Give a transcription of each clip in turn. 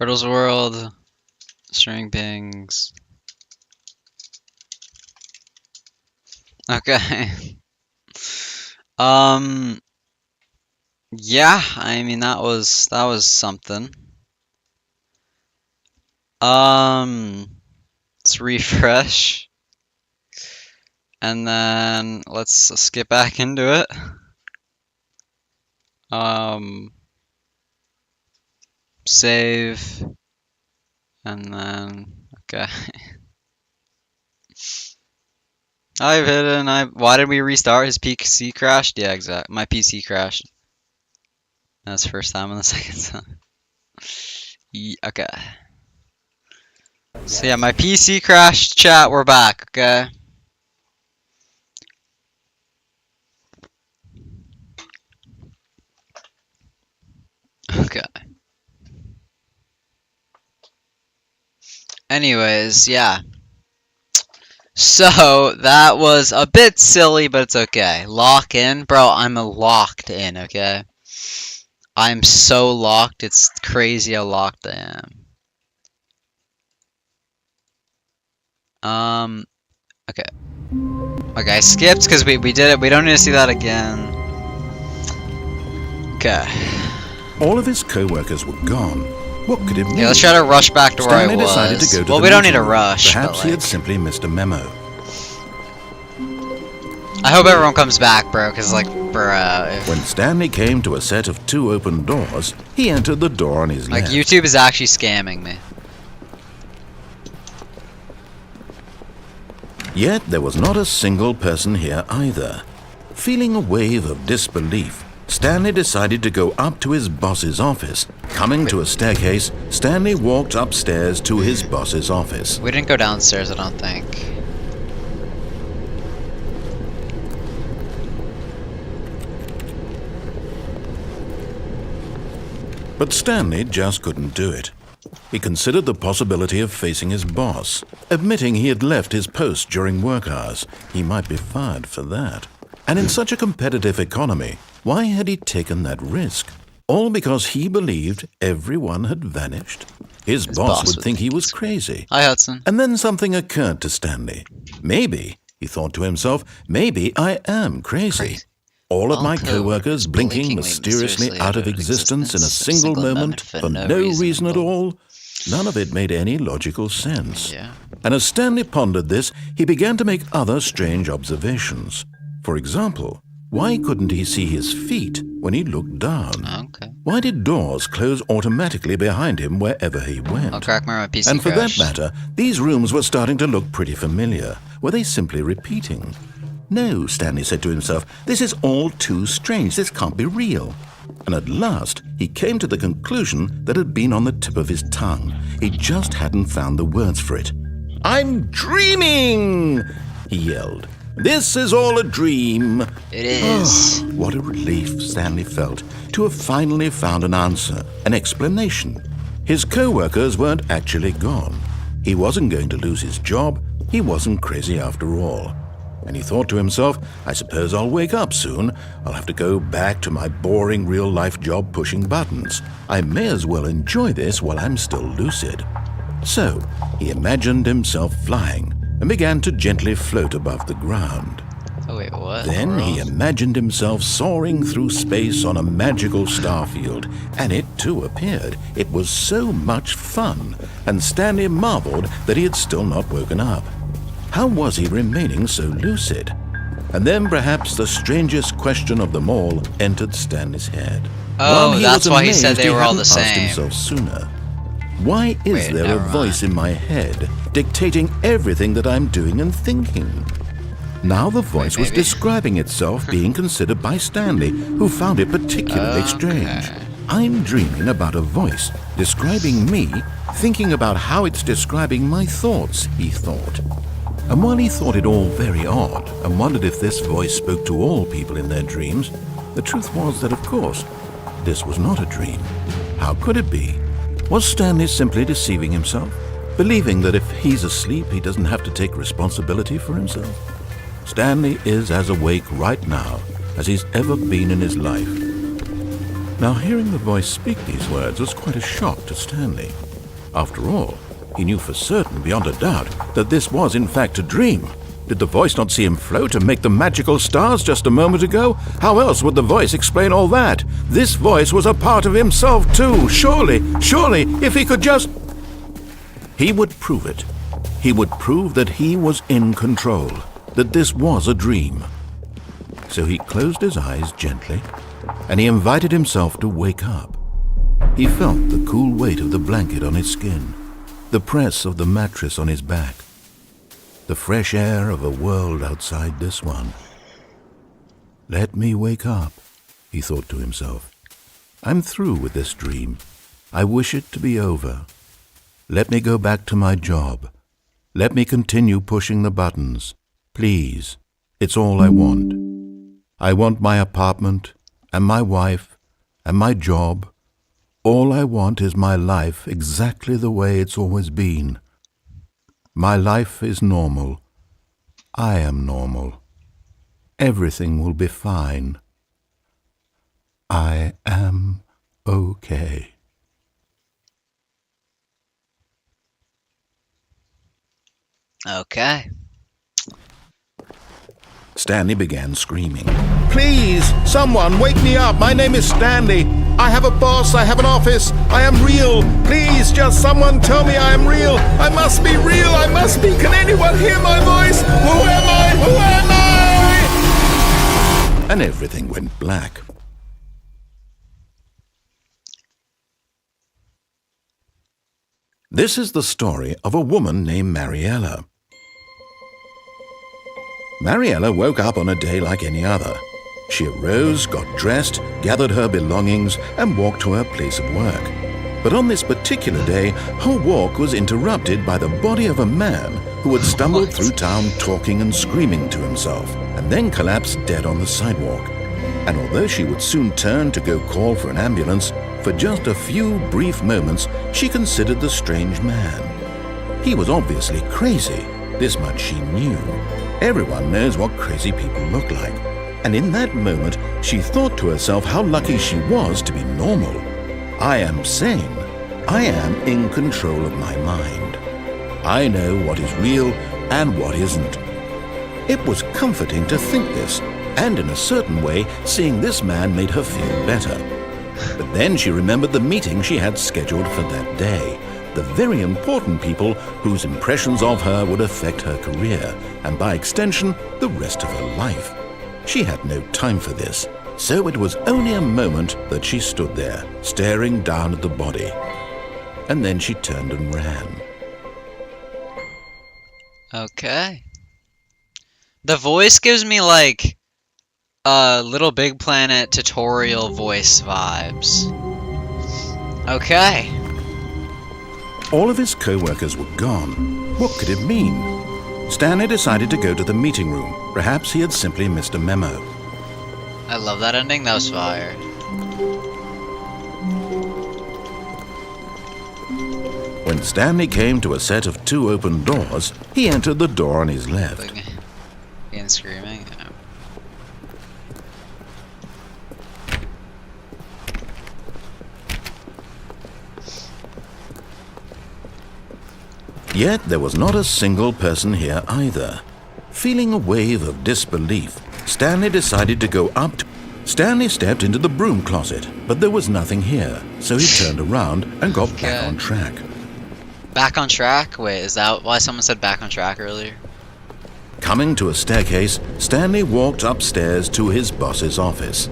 Turtles World. String pings. Okay. Yeah, I mean that was something. Let's refresh. And then let's skip back into it. Save. And then okay. I've hit it and why did we restart? His PC crashed? Yeah, exactly. My PC crashed. That's the first time and the second time. Okay. So yeah, my PC crashed, chat, we're back, okay? Okay. Anyways, yeah. So, that was a bit silly, but it's okay. Lock in? Bro, I'm locked in, okay? I'm so locked, it's crazy how locked I am. Okay. Okay, I skipped because we did it. We don't need to see that again. Okay. All of his co-workers were gone. What could it mean? Yeah, let's try to rush back to where I was. Decided to go to well, we don't need to rush. Perhaps he had simply missed a memo. I hope everyone comes back, bro, because, like, bro... When Stanley came to a set of 2 open doors, he entered the door on his left. Like, YouTube is actually scamming me. Yet there was not a single person here either. Feeling a wave of disbelief, Stanley decided to go up to his boss's office. Coming to a staircase, Stanley walked upstairs to his boss's office. We didn't go downstairs, I don't think. But Stanley just couldn't do it. He considered the possibility of facing his boss, admitting he had left his post during work hours. He might be fired for that. And in such a competitive economy, why had he taken that risk? All because he believed everyone had vanished? His boss would think he was crazy. Hi, Hudson. And then something occurred to Stanley. Maybe, he thought to himself, maybe I am crazy. All of my co-workers blinking mysteriously out of existence in a single moment for no reason at all. None of it made any logical sense. Yeah. And as Stanley pondered this, he began to make other strange observations. For example, why couldn't he see his feet when he looked down? Okay. Why did doors close automatically behind him wherever he went? I'll crack my PC And for crash. that matter, these rooms were starting to look pretty familiar. Were they simply repeating? No, Stanley said to himself, this is all too strange. This can't be real. And at last, he came to the conclusion that had been on the tip of his tongue. He just hadn't found the words for it. I'm dreaming! He yelled. This is all a dream. It is. Oh, what a relief Stanley felt to have finally found an answer, an explanation. His co-workers weren't actually gone. He wasn't going to lose his job. He wasn't crazy after all. And he thought to himself, I suppose I'll wake up soon. I'll have to go back to my boring real-life job pushing buttons. I may as well enjoy this while I'm still lucid. So, he imagined himself flying and began to gently float above the ground. Oh, wait, what? Then he imagined himself soaring through space on a magical starfield, and it too appeared. It was so much fun, and Stanley marveled that he had still not woken up. How was he remaining so lucid? And then perhaps the strangest question of them all entered Stanley's head. Oh, that's why he said they were all the hadn't asked same. himself sooner. Why is there a voice in my head dictating everything that I'm doing and thinking? Now the voice was describing itself being considered by Stanley, who found it particularly strange. I'm dreaming about a voice describing me, thinking about how it's describing my thoughts, he thought. And while he thought it all very odd and wondered if this voice spoke to all people in their dreams, the truth was that, of course, this was not a dream. How could it be? Was Stanley simply deceiving himself, believing that if he's asleep, he doesn't have to take responsibility for himself? Stanley is as awake right now as he's ever been in his life. Now, hearing the voice speak these words was quite a shock to Stanley. After all, he knew for certain, beyond a doubt, that this was in fact a dream. Did the voice not see him float and make the magical stars just a moment ago? How else would the voice explain all that? This voice was a part of himself too. Surely, if he could just... He would prove it. He would prove that he was in control, that this was a dream. So he closed his eyes gently, and he invited himself to wake up. He felt the cool weight of the blanket on his skin, the press of the mattress on his back, the fresh air of a world outside this one. Let me wake up, he thought to himself. I'm through with this dream. I wish it to be over. Let me go back to my job. Let me continue pushing the buttons. Please, it's all I want. I want my apartment, and my wife, and my job. All I want is my life exactly the way it's always been. My life is normal. I am normal. Everything will be fine. I am okay. Okay. Stanley began screaming. Please, someone, wake me up. My name is Stanley. I have a boss. I have an office. I am real. Please, just someone tell me I am real. I must be real. I must be. Can anyone hear my voice? Who am I? Who am I? And everything went black. This is the story of a woman named Mariella. Mariella woke up on a day like any other. She arose, got dressed, gathered her belongings, and walked to her place of work. But on this particular day, her walk was interrupted by the body of a man who had stumbled through town talking and screaming to himself, and then collapsed dead on the sidewalk. And although she would soon turn to go call for an ambulance, for just a few brief moments she considered the strange man. He was obviously crazy, this much she knew. Everyone knows what crazy people look like. And in that moment, she thought to herself how lucky she was to be normal. I am sane. I am in control of my mind. I know what is real and what isn't. It was comforting to think this, and in a certain way, seeing this man made her feel better. But then she remembered the meeting she had scheduled for that day. The very important people whose impressions of her would affect her career, and by extension, the rest of her life. She had no time for this, so it was only a moment that she stood there, staring down at the body. And then she turned and ran. Okay. The voice gives me like Little Big Planet tutorial voice vibes. Okay. All of his co-workers were gone. What could it mean? Stanley decided to go to the meeting room. Perhaps he had simply missed a memo. I love that ending. That was fire. When Stanley came to a set of 2 open doors, he entered the door on his left. Again, screaming. Yeah. Yet there was not a single person here either. Feeling a wave of disbelief, Stanley decided to go up to... Stanley stepped into the broom closet, but there was nothing here, so he turned around and got back on track. Back on track? Wait, is that why someone said back on track earlier? Coming to a staircase, Stanley walked upstairs to his boss's office.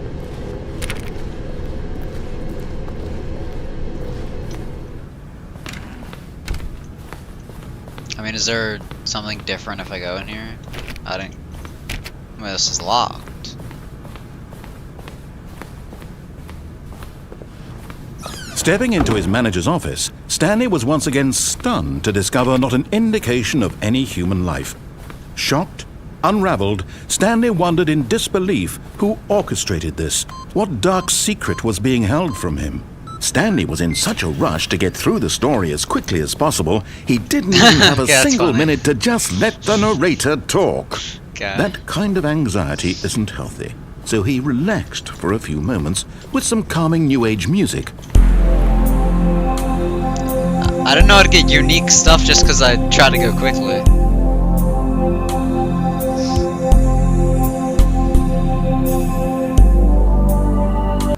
I mean, is there something different if I go in here? I mean, this is locked. Stepping into his manager's office, Stanley was once again stunned to discover not an indication of any human life. Shocked, unraveled, Stanley wondered in disbelief who orchestrated this. What dark secret was being held from him? Stanley was in such a rush to get through the story as quickly as possible, he didn't even have a single minute to just let the narrator talk. That kind of anxiety isn't healthy, so he relaxed for a few moments with some calming New Age music. I didn't know how to get unique stuff just because I tried to go quickly.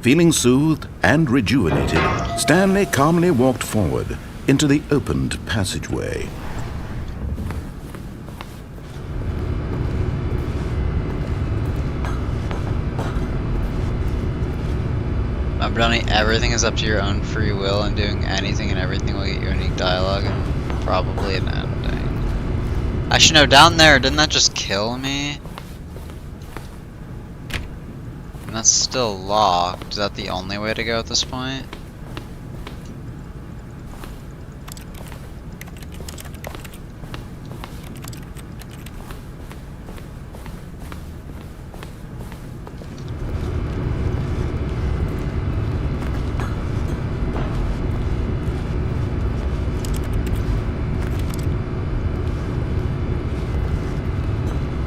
Feeling soothed and rejuvenated, Stanley calmly walked forward into the opened passageway. Remember, Donnie, everything is up to your own free will, and doing anything and everything will get you unique dialogue and probably an ending. I should know, down there, didn't that just kill me? And that's still locked. Is that the only way to go at this point?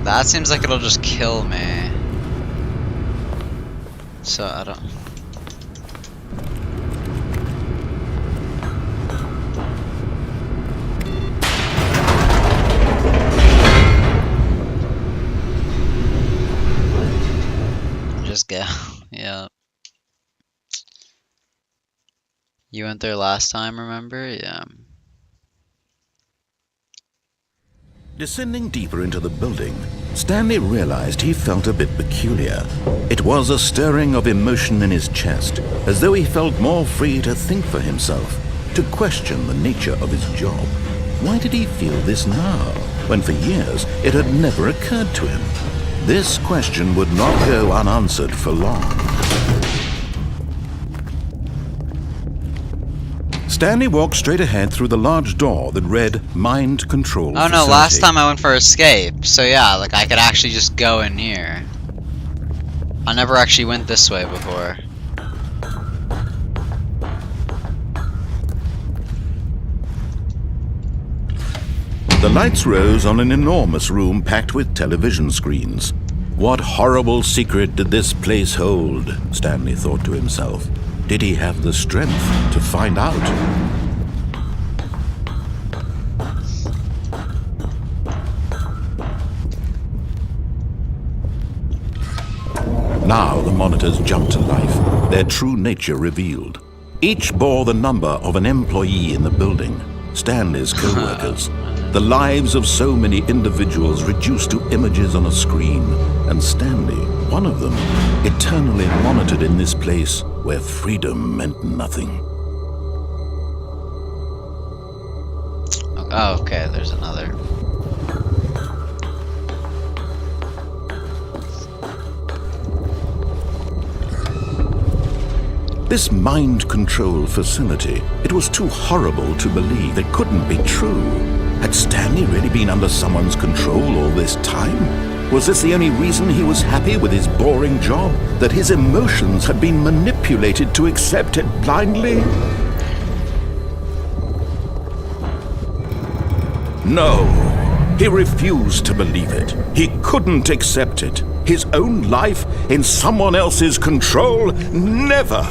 That seems like it'll just kill me. So I don't. Just go. Yeah. You went there last time, remember? Yeah. Descending deeper into the building, Stanley realized he felt a bit peculiar. It was a stirring of emotion in his chest, as though he felt more free to think for himself, to question the nature of his job. Why did he feel this now, when for years it had never occurred to him? This question would not go unanswered for long. Stanley walked straight ahead through the large door that read Mind Control Oh no, Facility. last time I went for escape. So yeah, like I could actually just go in here. I never actually went this way before. The lights rose on an enormous room packed with television screens. What horrible secret did this place hold? Stanley thought to himself. Did he have the strength to find out? Now the monitors jumped to life, their true nature revealed. Each bore the number of an employee in the building, Stanley's co-workers. The lives of so many individuals reduced to images on a screen, and Stanley, one of them, eternally monitored in this place where freedom meant nothing. Oh, okay, there's another. This mind control facility, it was too horrible to believe. It couldn't be true. Had Stanley really been under someone's control all this time? Was this the only reason he was happy with his boring job? That his emotions had been manipulated to accept it blindly? No, he refused to believe it. He couldn't accept it. His own life in someone else's control? Never!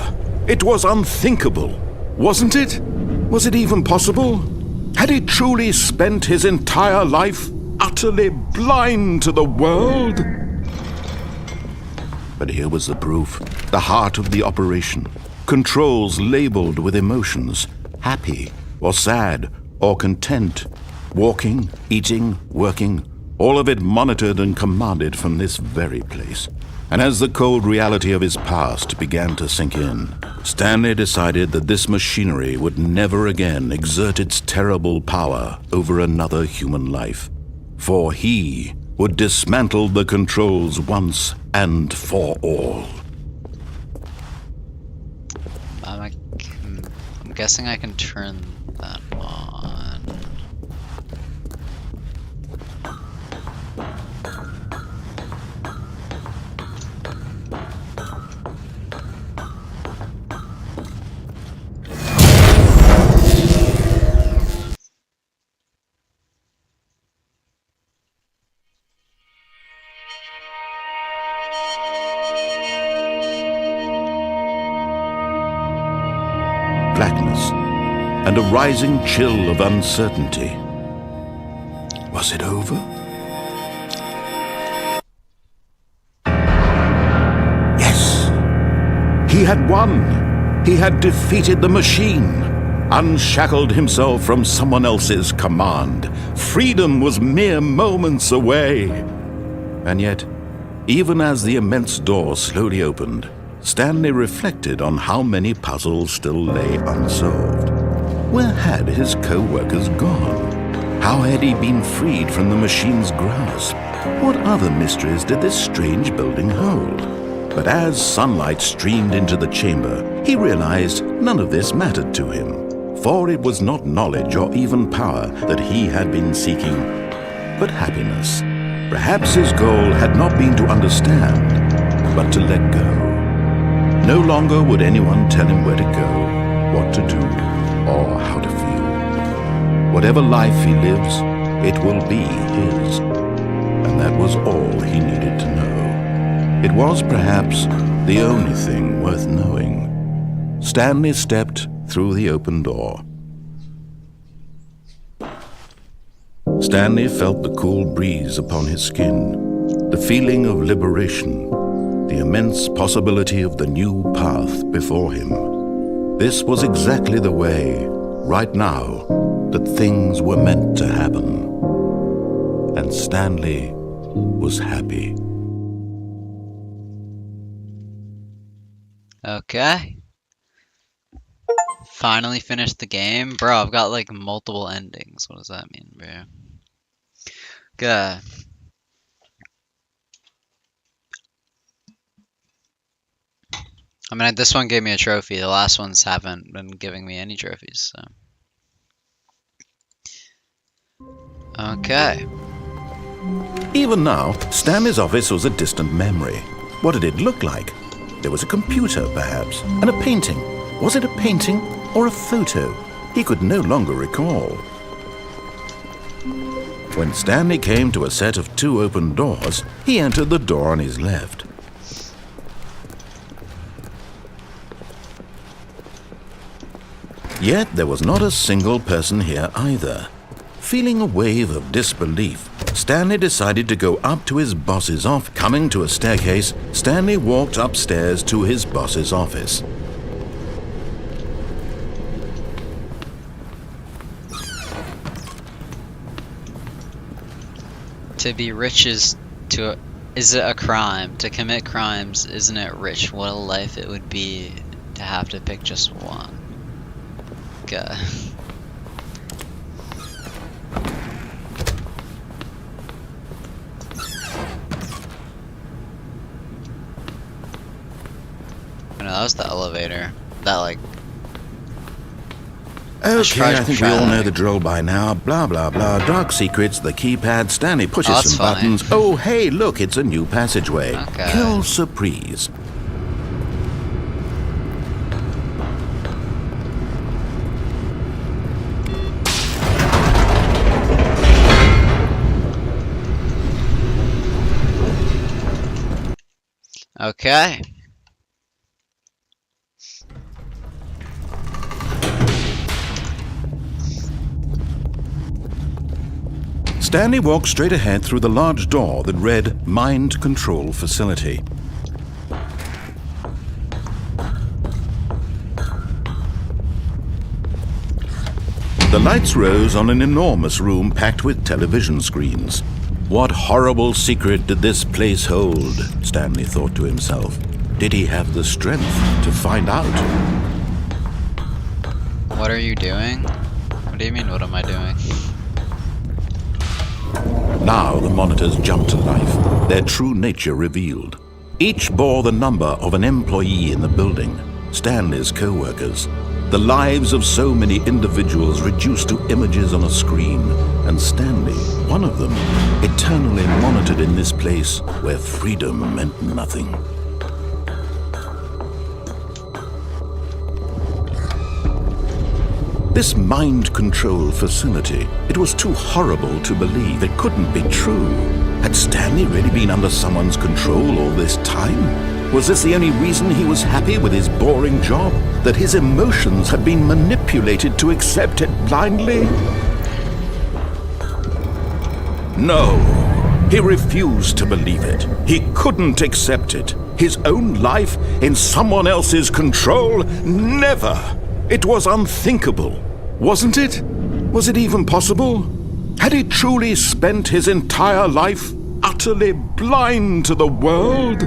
It was unthinkable, wasn't it? Was it even possible? Had he truly spent his entire life utterly blind to the world? But here was the proof, the heart of the operation. Controls labeled with emotions, happy or sad or content. Walking, eating, working, all of it monitored and commanded from this very place. And as the cold reality of his past began to sink in, Stanley decided that this machinery would never again exert its terrible power over another human life. For he would dismantle the controls once and for all. I'm guessing I can turn that on. Blackness, and a rising chill of uncertainty. Was it over? Yes! He had won! He had defeated the machine! Unshackled himself from someone else's command. Freedom was mere moments away. And yet, even as the immense door slowly opened, Stanley reflected on how many puzzles still lay unsolved. Where had his co-workers gone? How had he been freed from the machine's grasp? What other mysteries did this strange building hold? But as sunlight streamed into the chamber, he realized none of this mattered to him. For it was not knowledge or even power that he had been seeking, but happiness. Perhaps his goal had not been to understand, but to let go. No longer would anyone tell him where to go, what to do, or how to feel. Whatever life he lives, it will be his. And that was all he needed to know. It was perhaps the only thing worth knowing. Stanley stepped through the open door. Stanley felt the cool breeze upon his skin, the feeling of liberation, the immense possibility of the new path before him. This was exactly the way, right now, that things were meant to happen. And Stanley was happy. Okay. Finally finished the game. Bro, I've got like multiple endings. What does that mean, bro? Good. I mean, this one gave me a trophy. The last ones haven't been giving me any trophies, so. Okay. Even now, Stanley's office was a distant memory. What did it look like? There was a computer, perhaps, and a painting. Was it a painting or a photo? He could no longer recall. When Stanley came to a set of 2 open doors, he entered the door on his left. Yet there was not a single person here either. Feeling a wave of disbelief, Stanley decided to go up to his boss's office. Coming to a staircase, Stanley walked upstairs to his boss's office. To be rich is it a crime? To commit crimes, isn't it rich? What a life it would be to have to pick just one. Okay. No, that was the elevator. That like. Okay, I think we all know the drill by now. Blah, blah, blah. Dark secrets, the keypad. Stanley pushes some buttons. Oh, hey, look, it's a new passageway. Okay. Quelle surprise. Okay. Stanley walked straight ahead through the large door that read Mind Control Facility. The lights rose on an enormous room packed with television screens. What horrible secret did this place hold? Stanley thought to himself. Did he have the strength to find out? What are you doing? What do you mean, what am I doing? Now the monitors jumped to life, their true nature revealed. Each bore the number of an employee in the building, Stanley's co-workers. The lives of so many individuals reduced to images on a screen, and Stanley, one of them, eternally monitored in this place where freedom meant nothing. This mind control facility, it was too horrible to believe. It couldn't be true. Had Stanley really been under someone's control all this time? Was this the only reason he was happy with his boring job? that his emotions had been manipulated to accept it blindly? No, he refused to believe it. He couldn't accept it. His own life in someone else's control? Never! It was unthinkable, wasn't it? Was it even possible? Had he truly spent his entire life utterly blind to the world?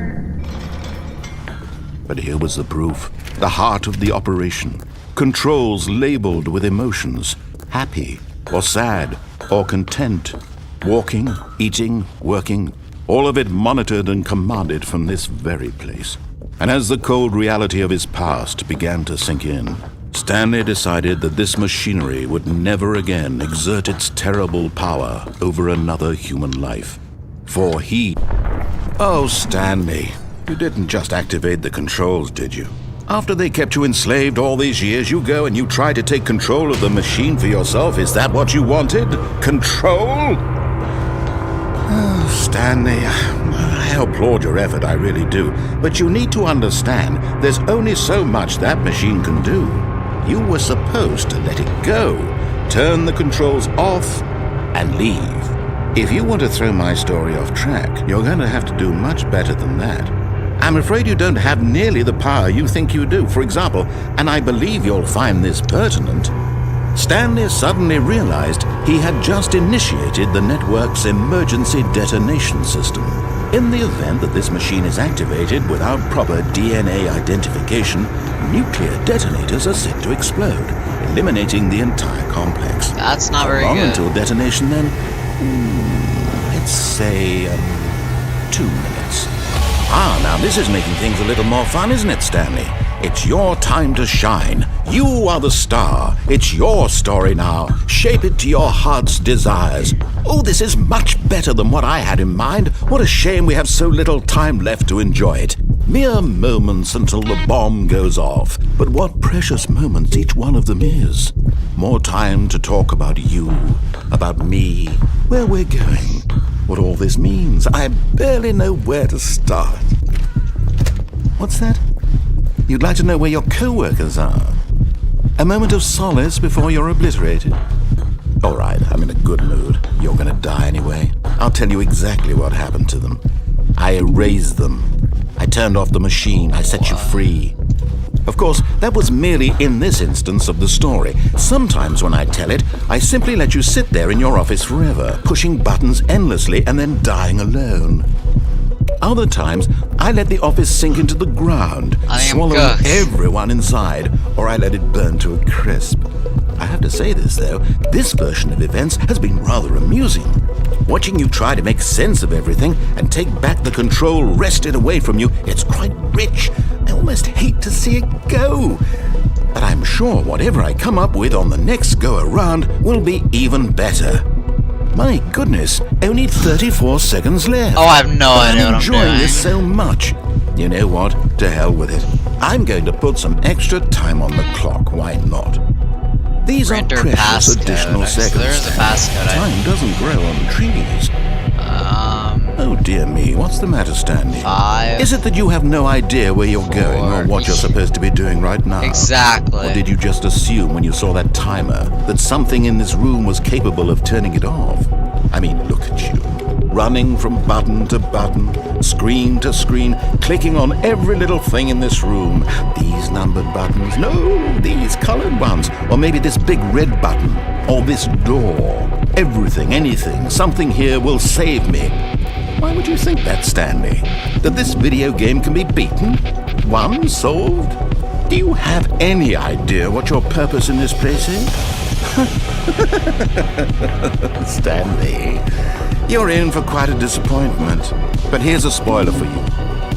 But here was the proof. The heart of the operation. Controls labeled with emotions. Happy, or sad, or content. Walking, eating, working. All of it monitored and commanded from this very place. And as the cold reality of his past began to sink in, Stanley decided that this machinery would never again exert its terrible power over another human life. For he... Oh, Stanley, you didn't just activate the controls, did you? After they kept you enslaved all these years, you go and you try to take control of the machine for yourself. Is that what you wanted? Control? Oh, Stanley, I applaud your effort, I really do. But you need to understand, there's only so much that machine can do. You were supposed to let it go, turn the controls off, and leave. If you want to throw my story off track, you're going to have to do much better than that. I'm afraid you don't have nearly the power you think you do. For example, and I believe you'll find this pertinent, Stanley suddenly realized he had just initiated the network's emergency detonation system. In the event that this machine is activated without proper DNA identification, nuclear detonators are set to explode, eliminating the entire complex. That's not How very long good. until detonation then? Let's say 2 minutes. Ah, now this is making things a little more fun, isn't it, Stanley? It's your time to shine. You are the star. It's your story now. Shape it to your heart's desires. Oh, this is much better than what I had in mind. What a shame we have so little time left to enjoy it. Mere moments until the bomb goes off. But what precious moments each one of them is. More time to talk about you, about me, where we're going, what all this means. I barely know where to start. What's that? You'd like to know where your co-workers are? A moment of solace before you're obliterated? All right, I'm in a good mood. You're gonna die anyway. I'll tell you exactly what happened to them. I erased them. I turned off the machine. I set you free. Of course, that was merely in this instance of the story. Sometimes when I tell it, I simply let you sit there in your office forever, pushing buttons endlessly and then dying alone. Other times, I let the office sink into the ground, swallowing everyone inside, or I let it burn to a crisp. I have to say this, though, this version of events has been rather amusing. Watching you try to make sense of everything and take back the control wrested away from you, it's quite rich. I almost hate to see it go. But I'm sure whatever I come up with on the next go-around will be even better. My goodness, only 34 seconds left. Oh, I have no idea what I'm doing. I'm enjoying this so much. You know what? To hell with it. I'm going to put some extra time on the clock. Why not? These are precious additional seconds. There's a passcode. Time doesn't grow on trees. Oh dear me, what's the matter, Stanley? 5. Is it that you have no idea where you're going or what you're supposed to be doing right now? Exactly. Or did you just assume when you saw that timer that something in this room was capable of turning it off? I mean, look at you. Running from button to button, screen to screen, clicking on every little thing in this room. These numbered buttons, no, these colored ones. Or maybe this big red button, or this door. Everything, anything, something here will save me. Why would you think that, Stanley? That this video game can be beaten? Won? Solved? Do you have any idea what your purpose in this place is? Stanley, you're in for quite a disappointment. But here's a spoiler for you.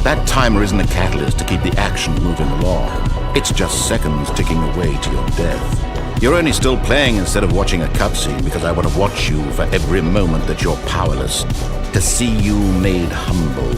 That timer isn't a catalyst to keep the action moving along. It's just seconds ticking away to your death. You're only still playing instead of watching a cutscene because I want to watch you for every moment that you're powerless. To see you made humble.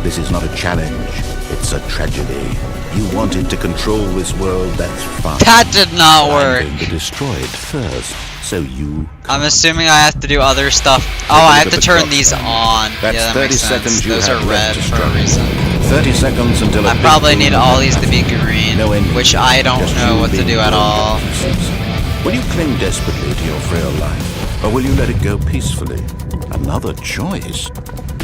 This is not a challenge. It's a tragedy. You wanted to control this world, that's fine. That did not work. I'm going to destroy it first, so you... I'm assuming I have to do other stuff. Oh, I have to turn these on. That's yeah, that 30 makes sense. seconds you Those have are red left to for a struggle. reason. 30 seconds until I probably need all these to be green. mean, no ending. which I don't Just know you what to being do at broken all. to pieces. Will you cling desperately to your frail life, or will you let it go peacefully? Another choice?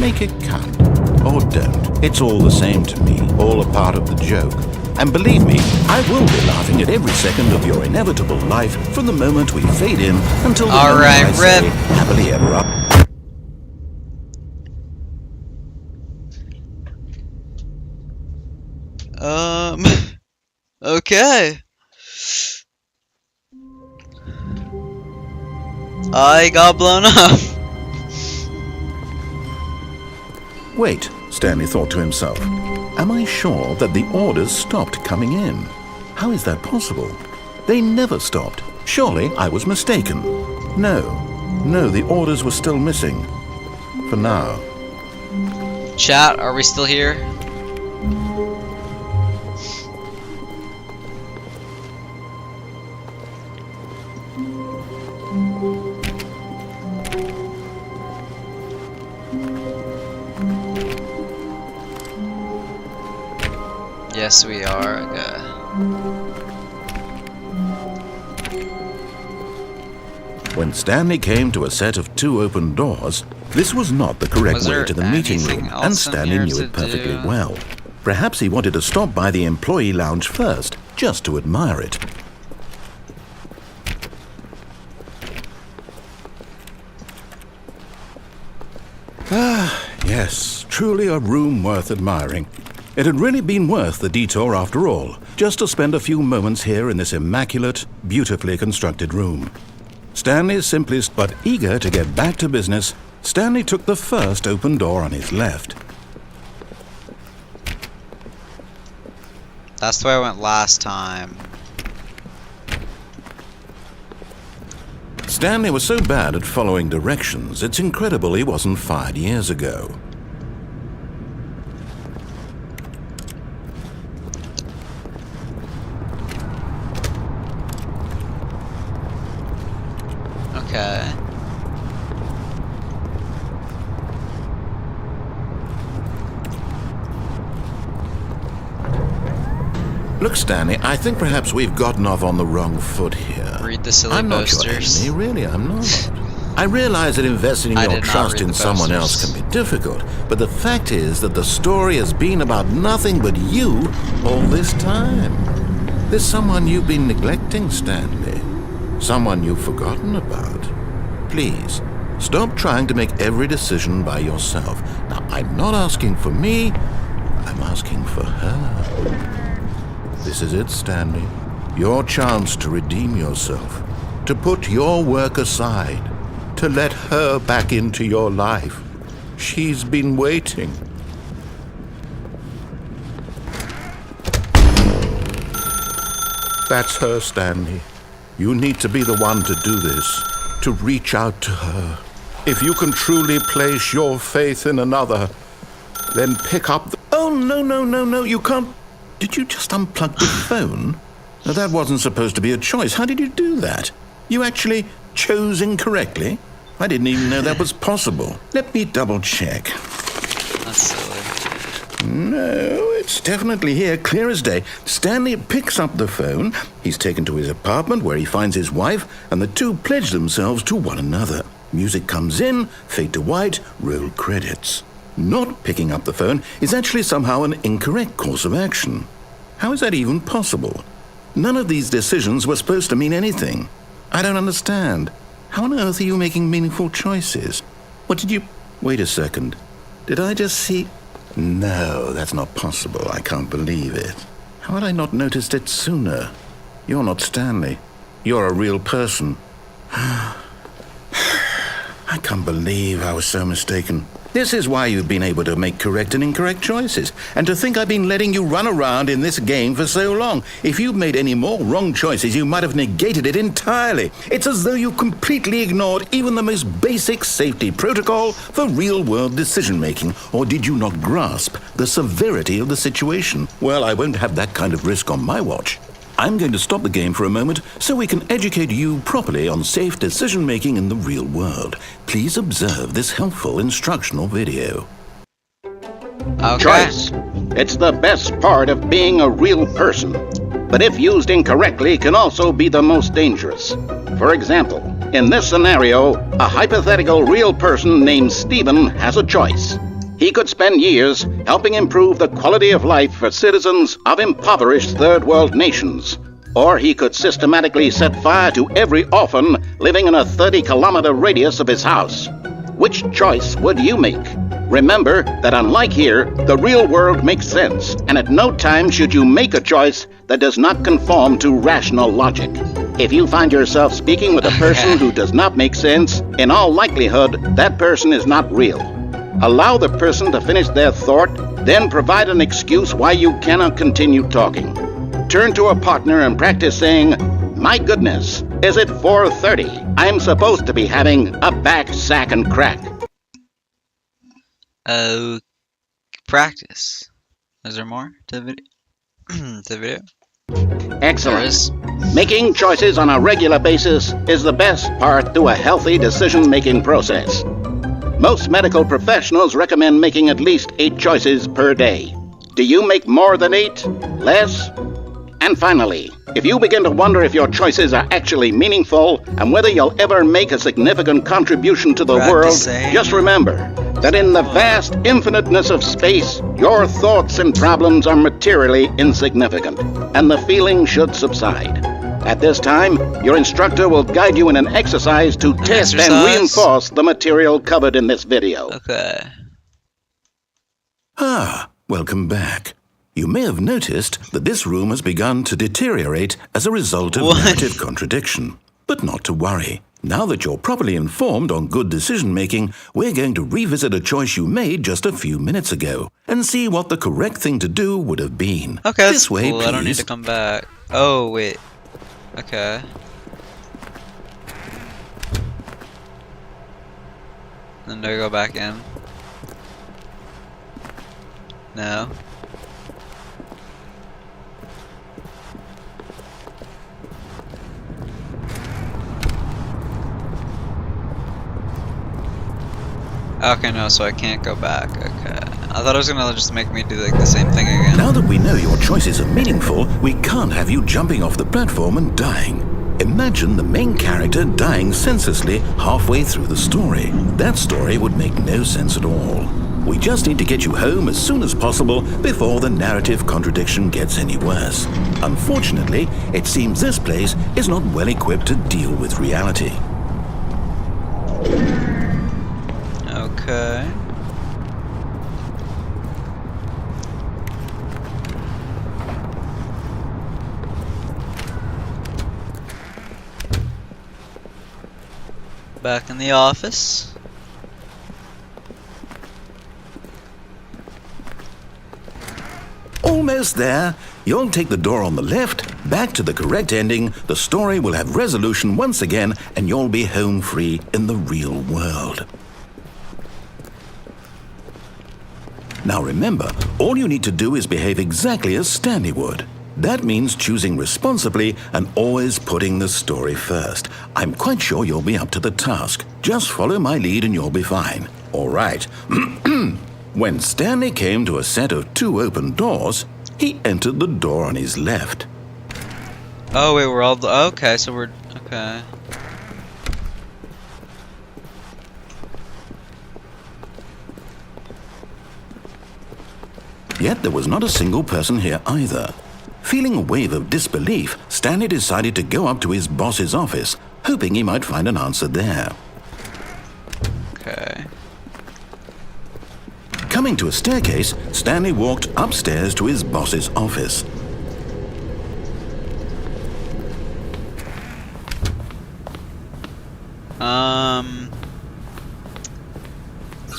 Make it count, or don't. It's all the same to me, all a part of the joke. And believe me, I will be laughing at every second of your inevitable life from the moment we fade in until the moment I say, R.I.P.O. happily ever after. Okay. I got blown up. Wait, Stanley thought to himself. Am I sure that the orders stopped coming in? How is that possible? They never stopped. Surely I was mistaken. No, the orders were still missing. For now. Chat, are we still here? Yes, we are. Okay. When Stanley came to a set of 2 open doors, this was not the correct way to the meeting room, and Stanley knew it perfectly well. Perhaps he wanted to stop by the employee lounge first, just to admire it. Ah, yes, truly a room worth admiring. It had really been worth the detour after all, just to spend a few moments here in this immaculate, beautifully constructed room. Stanley, simplest but eager to get back to business, Stanley took the first open door on his left. That's the way I went last time. Stanley was so bad at following directions, it's incredible he wasn't fired years ago. Okay. Look, Stanley, I think perhaps we've gotten off on the wrong foot here. Read the silly I'm not posters. your enemy, really, I'm not. I realize that investing your trust in someone else can be difficult, but the fact is that the story has been about nothing but you all this time. There's someone you've been neglecting, Stanley. Someone you've forgotten about. Please, stop trying to make every decision by yourself. Now, I'm not asking for me, I'm asking for her. This is it, Stanley. Your chance to redeem yourself, to put your work aside, to let her back into your life. She's been waiting. That's her, Stanley. You need to be the one to do this, to reach out to her. If you can truly place your faith in another, then pick up the... Oh, no, you can't... Did you just unplug the phone? Now, that wasn't supposed to be a choice. How did you do that? You actually chose incorrectly? I didn't even know that was possible. Let me double check. That's silly. No, it's definitely here, clear as day. Stanley picks up the phone. He's taken to his apartment where he finds his wife, and the two pledge themselves to one another. Music comes in, fade to white, roll credits. Not picking up the phone is actually somehow an incorrect course of action. How is that even possible? None of these decisions were supposed to mean anything. I don't understand. How on earth are you making meaningful choices? What did you... Wait a second. Did I just see... No, that's not possible. I can't believe it. How had I not noticed it sooner? You're not Stanley. You're a real person. I can't believe I was so mistaken. This is why you've been able to make correct and incorrect choices. And to think I've been letting you run around in this game for so long. If you'd made any more wrong choices, you might have negated it entirely. It's as though you completely ignored even the most basic safety protocol for real-world decision-making. Or did you not grasp the severity of the situation? Well, I won't have that kind of risk on my watch. I'm going to stop the game for a moment so we can educate you properly on safe decision-making in the real world. Please observe this helpful instructional video. Okay. Choice. It's the best part of being a real person. but if used incorrectly can also be the most dangerous. For example, in this scenario, a hypothetical real person named Stephen has a choice. He could spend years helping improve the quality of life for citizens of impoverished third world nations. Or he could systematically set fire to every orphan living in a 30-kilometer radius of his house. Which choice would you make? Remember that unlike here, the real world makes sense, and at no time should you make a choice that does not conform to rational logic. If you find yourself speaking with a person who does not make sense, in all likelihood, that person is not real. Allow the person to finish their thought, then provide an excuse why you cannot continue talking. Turn to a partner and practice saying, "My goodness, is it 4:30? I'm supposed to be having a back, sack, and crack." Practice. Is there more to the video? Excellent. Making choices on a regular basis is the best part to a healthy decision-making process. Most medical professionals recommend making at least 8 choices per day. Do you make more than 8? Less? And finally, if you begin to wonder if your choices are actually meaningful and whether you'll ever make a significant contribution to the world, just remember that in the vast infiniteness of space, your thoughts and problems are materially insignificant, and the feeling should subside. At this time, your instructor will guide you in an exercise to test and reinforce the material covered in this video. Okay. Welcome back. You may have noticed that this room has begun to deteriorate as a result of narrative contradiction. But not to worry. Now that you're properly informed on good decision-making, we're going to revisit a choice you made just a few minutes ago and see what the correct thing to do would have been. Okay, that's this way, cool. please. I don't need to come back. Oh, wait. Okay. Then do I go back in? No. Okay, no, so I can't go back. Okay. I thought it was gonna just make me do like the same thing again. Now that we know your choices are meaningful, we can't have you jumping off the platform and dying. Imagine the main character dying senselessly halfway through the story. That story would make no sense at all. We just need to get you home as soon as possible before the narrative contradiction gets any worse. Unfortunately, it seems this place is not well equipped to deal with reality. Okay. Back in the office. Almost there. You'll take the door on the left, back to the correct ending, the story will have resolution once again, and you'll be home free in the real world. Now remember, all you need to do is behave exactly as Stanley would. That means choosing responsibly and always putting the story first. I'm quite sure you'll be up to the task. Just follow my lead and you'll be fine. All right. When Stanley came to a set of 2 open doors, he entered the door on his left. Oh wait, we're all okay. So we're okay. Yet there was not a single person here either. Feeling a wave of disbelief, Stanley decided to go up to his boss's office, hoping he might find an answer there. Okay. Coming to a staircase, Stanley walked upstairs to his boss's office.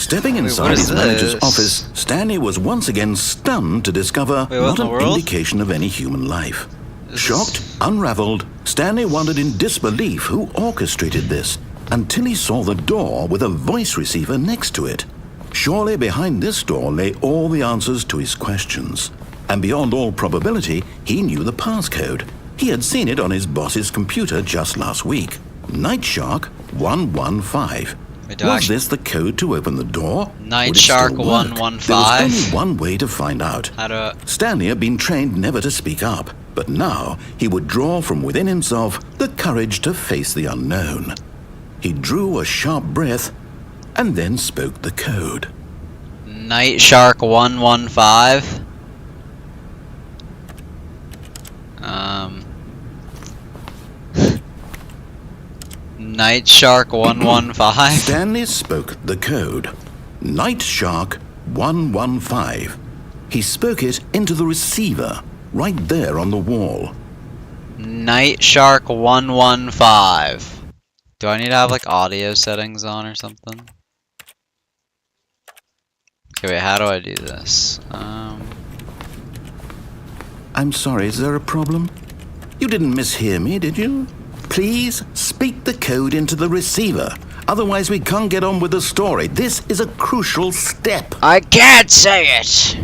Stepping inside his manager's office, Stanley was once again stunned to discover not an indication of any human life. Shocked, unraveled, Stanley wondered in disbelief who orchestrated this, until he saw the door with a voice receiver next to it. Surely behind this door lay all the answers to his questions. And beyond all probability, he knew the passcode. He had seen it on his boss's computer just last week. Night Shark 115. Was this the code to open the door? Night Shark 115? There was only one way to find out. How do Stanley had been trained never to speak up. But now he would draw from within himself the courage to face the unknown. He drew a sharp breath and then spoke the code. Night Shark 115. Night Shark 115. Stanley spoke the code. Night Shark 115. He spoke it into the receiver, right there on the wall. Night Shark 115. Do I need to have like audio settings on or something? Okay, wait, how do I do this? I'm sorry, is there a problem? You didn't mishear me, did you? Please speak the code into the receiver. Otherwise, we can't get on with the story. This is a crucial step. I can't say it!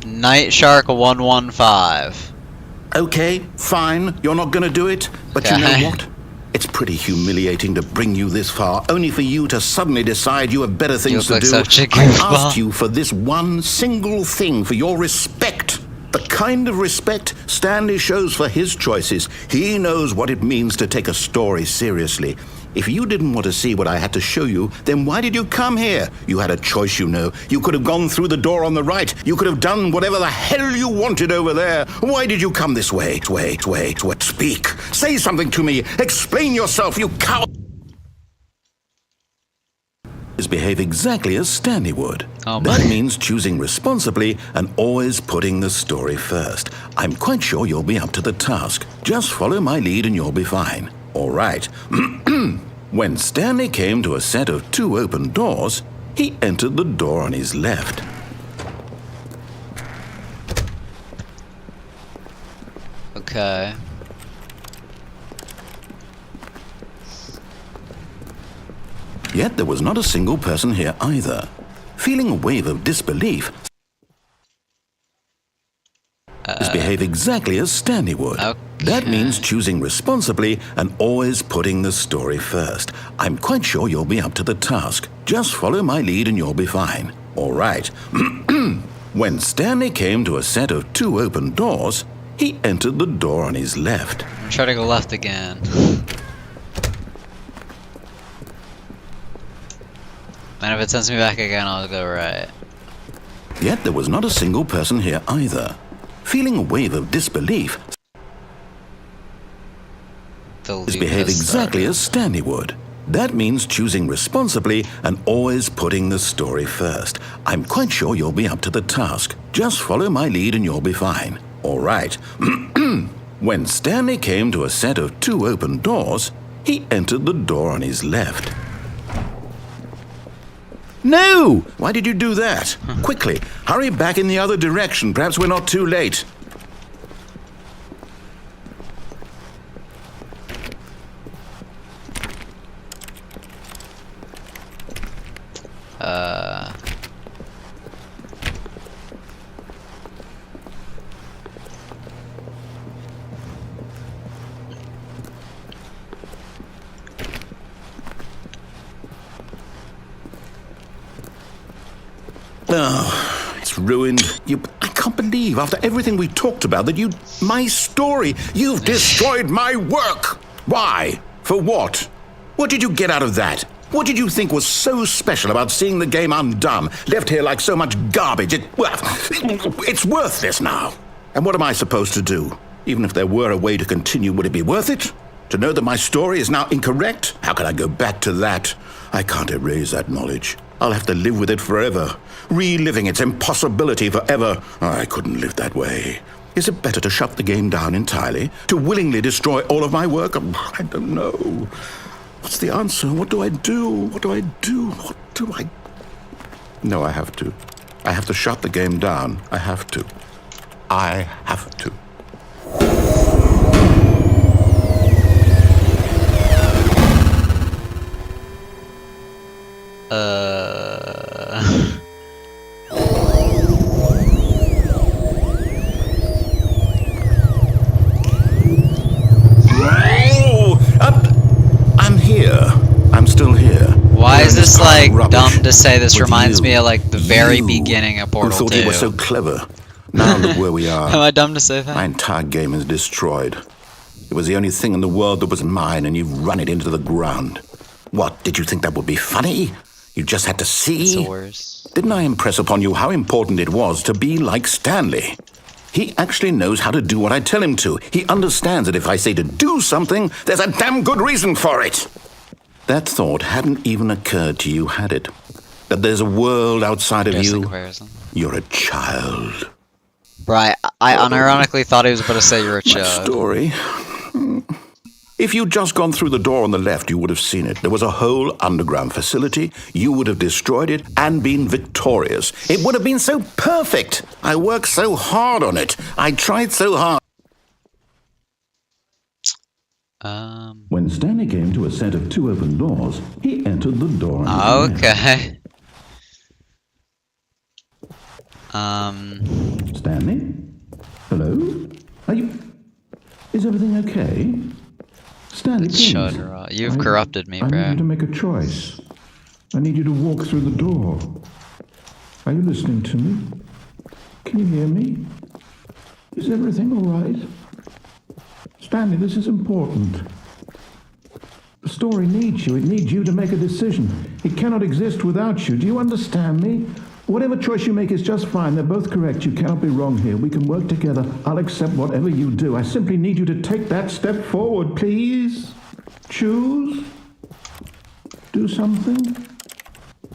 Night Shark 115. Okay, fine. You're not going to do it. But you know what? It's pretty humiliating to bring you this far, only for you to suddenly decide you have better things to do. I asked you for this one single thing, for your respect. The kind of respect Stanley shows for his choices. He knows what it means to take a story seriously. If you didn't want to see what I had to show you, then why did you come here? You had a choice, you know. You could have gone through the door on the right. You could have done whatever the hell you wanted over there. Why did you come this way? Wait. Speak. Say something to me. Explain yourself, you coward. Behave exactly as Stanley would. That means choosing responsibly and always putting the story first. I'm quite sure you'll be up to the task. Just follow my lead and you'll be fine. All right. When Stanley came to a set of 2 open doors, he entered the door on his left. Okay. Yet there was not a single person here either. Feeling a wave of disbelief, behave exactly as Stanley would. Okay. That means choosing responsibly and always putting the story first. I'm quite sure you'll be up to the task. Just follow my lead and you'll be fine. All right. When Stanley came to a set of 2 open doors, he entered the door on his left. I'm trying to go left again. And if it sends me back again, I'll go right. Yet there was not a single person here either. Feeling a wave of disbelief, behave exactly as Stanley would. That means choosing responsibly and always putting the story first. I'm quite sure you'll be up to the task. Just follow my lead and you'll be fine. All right. When Stanley came to a set of 2 open doors, he entered the door on his left. No! Why did you do that? Quickly, hurry back in the other direction. Perhaps we're not too late. Oh, it's ruined. I can't believe, after everything we talked about, that my story, you've destroyed my work. Why? For what? What did you get out of that? What did you think was so special about seeing the game undone, left here like so much garbage? It's worthless now. And what am I supposed to do? Even if there were a way to continue, would it be worth it? To know that my story is now incorrect? How can I go back to that? I can't erase that knowledge. I'll have to live with it forever, reliving its impossibility forever. I couldn't live that way. Is it better to shut the game down entirely? To willingly destroy all of my work? I don't know. What's the answer? What do I do? What do I do? What do I... No, I have to. I have to shut the game down. I have to. I have to. I'm here. I'm still here. Why is this like dumb to say? This reminds me of like the very beginning of Portal 2. Who thought he was so clever? Now look where we are. Am I dumb to say that? My entire game is destroyed. It was the only thing in the world that was mine, and you've run it into the ground. What, did you think that would be funny? You just had to see? It's the worst. Didn't I impress upon you how important it was to be like Stanley? He actually knows how to do what I tell him to. He understands that if I say to do something, there's a damn good reason for it. That thought hadn't even occurred to you, had it? That there's a world outside of you? You're a child. Right, I unironically thought he was about to say you're a child. Story. If you'd just gone through the door on the left, you would have seen it. There was a whole underground facility. You would have destroyed it and been victorious. It would have been so perfect. I worked so hard on it. I tried so hard. When Stanley came to a set of 2 open doors, he entered the door. Okay. Stanley? Hello? Are you... Is everything okay? Stanley, please. You've corrupted me, bro. I need you to make a choice. I need you to walk through the door. Are you listening to me? Can you hear me? Is everything all right? Stanley, this is important. The story needs you. It needs you to make a decision. It cannot exist without you. Do you understand me? Whatever choice you make is just fine. They're both correct. You cannot be wrong here. We can work together. I'll accept whatever you do. I simply need you to take that step forward, please. Choose. Do something.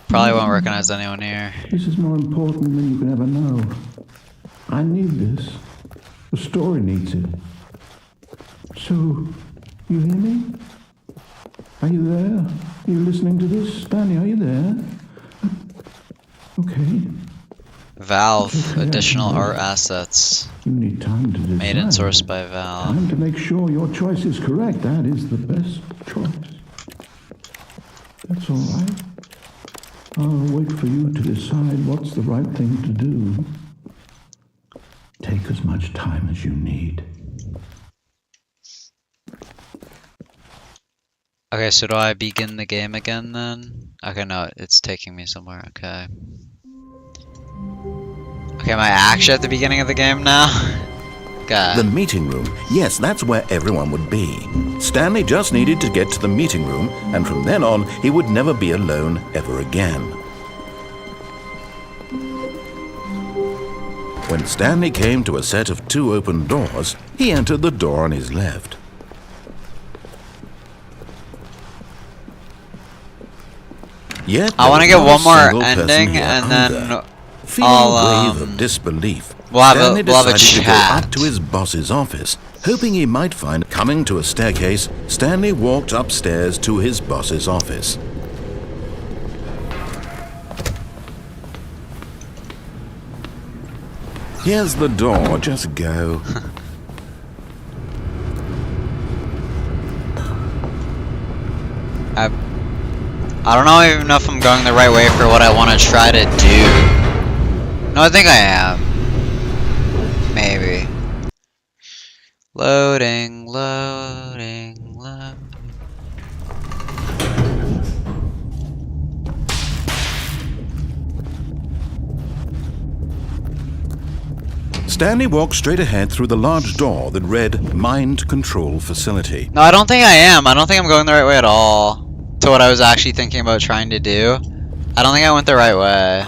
Probably won't recognize anyone here. This is more important than you can ever know. I need this. The story needs it. So, you hear me? Are you there? Are you listening to this? Stanley, are you there? Okay. Valve, Okay, additional art assets. You need time to decide. Made and sourced by Valve. Time to make sure your choice is correct. That is the best choice. That's all right. I'll wait for you to decide what's the right thing to do. Take as much time as you need. Okay, so do I begin the game again then? Okay, no, it's taking me somewhere, okay. Okay, am I actually at the beginning of the game now? Okay. The meeting room. Yes, that's where everyone would be. Stanley just needed to get to the meeting room, and from then on, he would never be alone ever again. When Stanley came to a set of 2 open doors, he entered the door on his left. Yet I want to get one more single person ending, here and either. then Feeling a wave of disbelief, we'll have Stanley a decided to go chat. up to his boss's office, hoping he might find. Coming to a staircase, Stanley walked upstairs to his boss's office. Here's the door, just go. I don't know even know if I'm going the right way for what I want to try to do. No, I think I am. Maybe. Loading, loading, loading. Stanley walked straight ahead through the large door that read Mind Control Facility. No, I don't think I am. I don't think I'm going the right way at all. To what I was actually thinking about trying to do. I don't think I went the right way.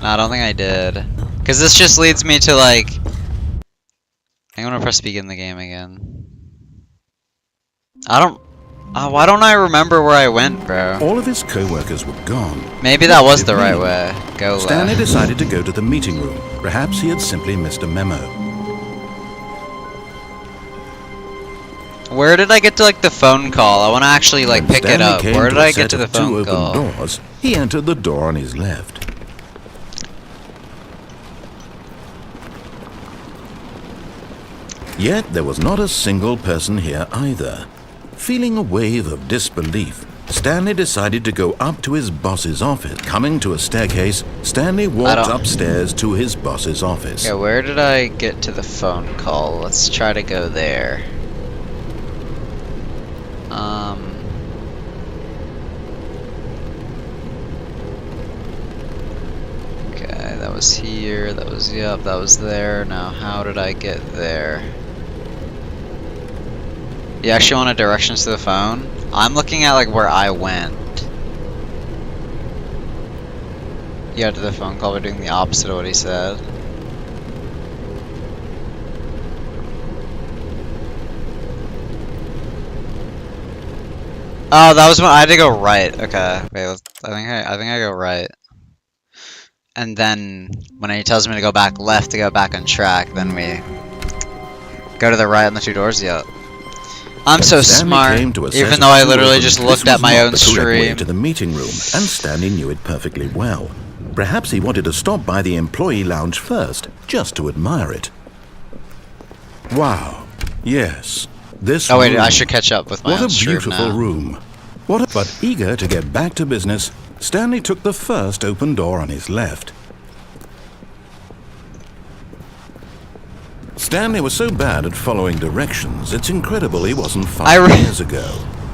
No, I don't think I did. Because this just leads me to like... I'm gonna press begin the game again. I don't... why don't I remember where I went, bro? All of his co-workers were gone. Maybe that was the right way. Go Stanley left. decided to go to the meeting room. Perhaps he had simply missed a memo. Where did I get to like the phone call? I want to actually like When pick it Stanley up. came Where did a I get set to the of 2 phone open call? doors, he entered the door on his left. Yet there was not a single person here either. Feeling a wave of disbelief, Stanley decided to go up to his boss's office. Coming to a staircase, Stanley walked upstairs to his boss's office. Okay, where did I get to the phone call? Let's try to go there. Okay, that was here. That was, yep, that was there. Now, how did I get there? You actually wanted directions to the phone? I'm looking at, like, where I went. Yeah, to the phone call, we're doing the opposite of what he said. Oh, that was when I had to go right. Okay, wait. I think I go right. And then when he tells me to go back left to go back on track, then we go to the right on the 2 doors. Yep. I'm so smart. Even though I literally just looked at my own stream. To the meeting room, and Stanley knew it perfectly well. Perhaps he wanted to stop by the employee lounge first, just to admire it. Wow. Yes. This Oh wait, room. I should catch up with my own stream now. What a beautiful room. But eager to get back to business, Stanley took the first open door on his left. Stanley was so bad at following directions, it's incredible he wasn't 5 years ago.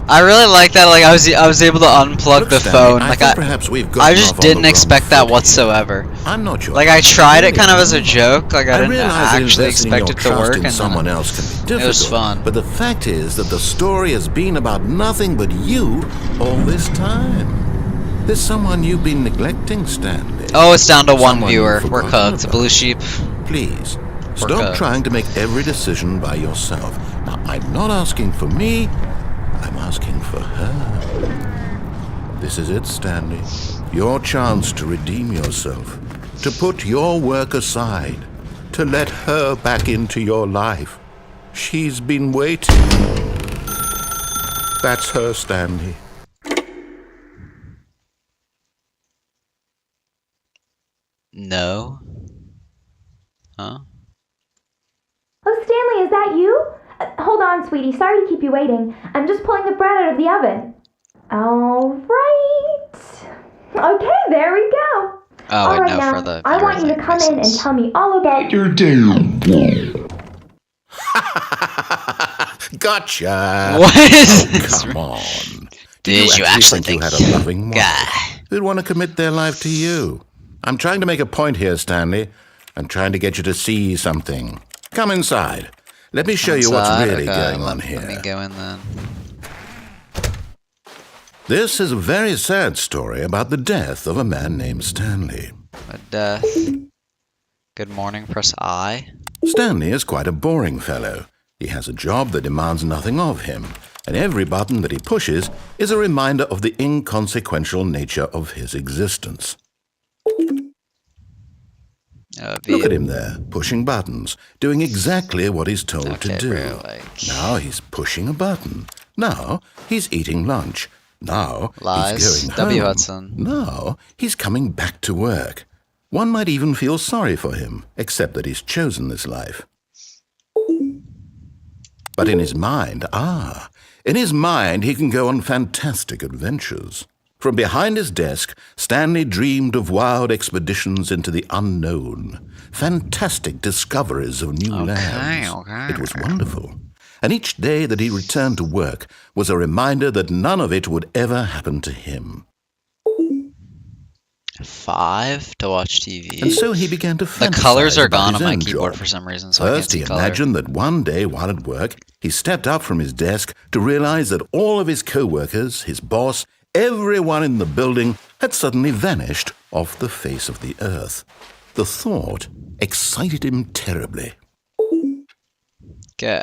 I really like that. Like I was able to unplug Look, the Stanley, phone. Like perhaps we've I just didn't expect that whatsoever. I'm not sure. Like I tried it kind of as a joke. Like I didn't actually expect it to work, and someone else can be difficult. It was fun. But the fact is that the story has been about nothing but you all this time. There's someone you've been neglecting, Stanley. Oh, it's down to one viewer. We're cooked. Blue sheep. Please, stop trying to make every decision by yourself. Now, I'm not asking for me. I'm asking for her. This is it, Stanley. Your chance to redeem yourself. To put your work aside. To let her back into your life. She's been waiting. That's her, Stanley. No. Huh? Oh, Stanley, is that you? Hold on, sweetie. Sorry to keep you waiting. I'm just pulling the bread out of the oven. All right. Okay, there we go. Oh, all right, no, now, for the I want you to come in and tell me all about your day. Gotcha. What is this? Come on. Did you actually think you had a loving wife who'd want to commit their life to you? I'm trying to make a point here, Stanley. I'm trying to get you to see something. Come inside. Let me show you what's really going on here. Let me go in then. This is a very sad story about the death of a man named Stanley. A death. Good morning, press I. Stanley is quite a boring fellow. He has a job that demands nothing of him, and every button that he pushes is a reminder of the inconsequential nature of his existence. Look at him there, pushing buttons, doing exactly what he's told to do. Bro, Now he's pushing a button. Now he's eating lunch. Now Lies. he's going W. home. Hudson. Now he's coming back to work. One might even feel sorry for him, except that he's chosen this life. But in his mind, he can go on fantastic adventures. From behind his desk, Stanley dreamed of wild expeditions into the unknown, fantastic discoveries of new lands. It was wonderful. And each day that he returned to work was a reminder that none of it would ever happen to him. 5 to watch TV. And so he began to fantasize The colors are about gone his on my own keyboard job. for some reason, so I First, can't see he color. imagined that one day while at work, he stepped up from his desk to realize that all of his co-workers, his boss, everyone in the building had suddenly vanished off the face of the earth. The thought excited him terribly. Okay.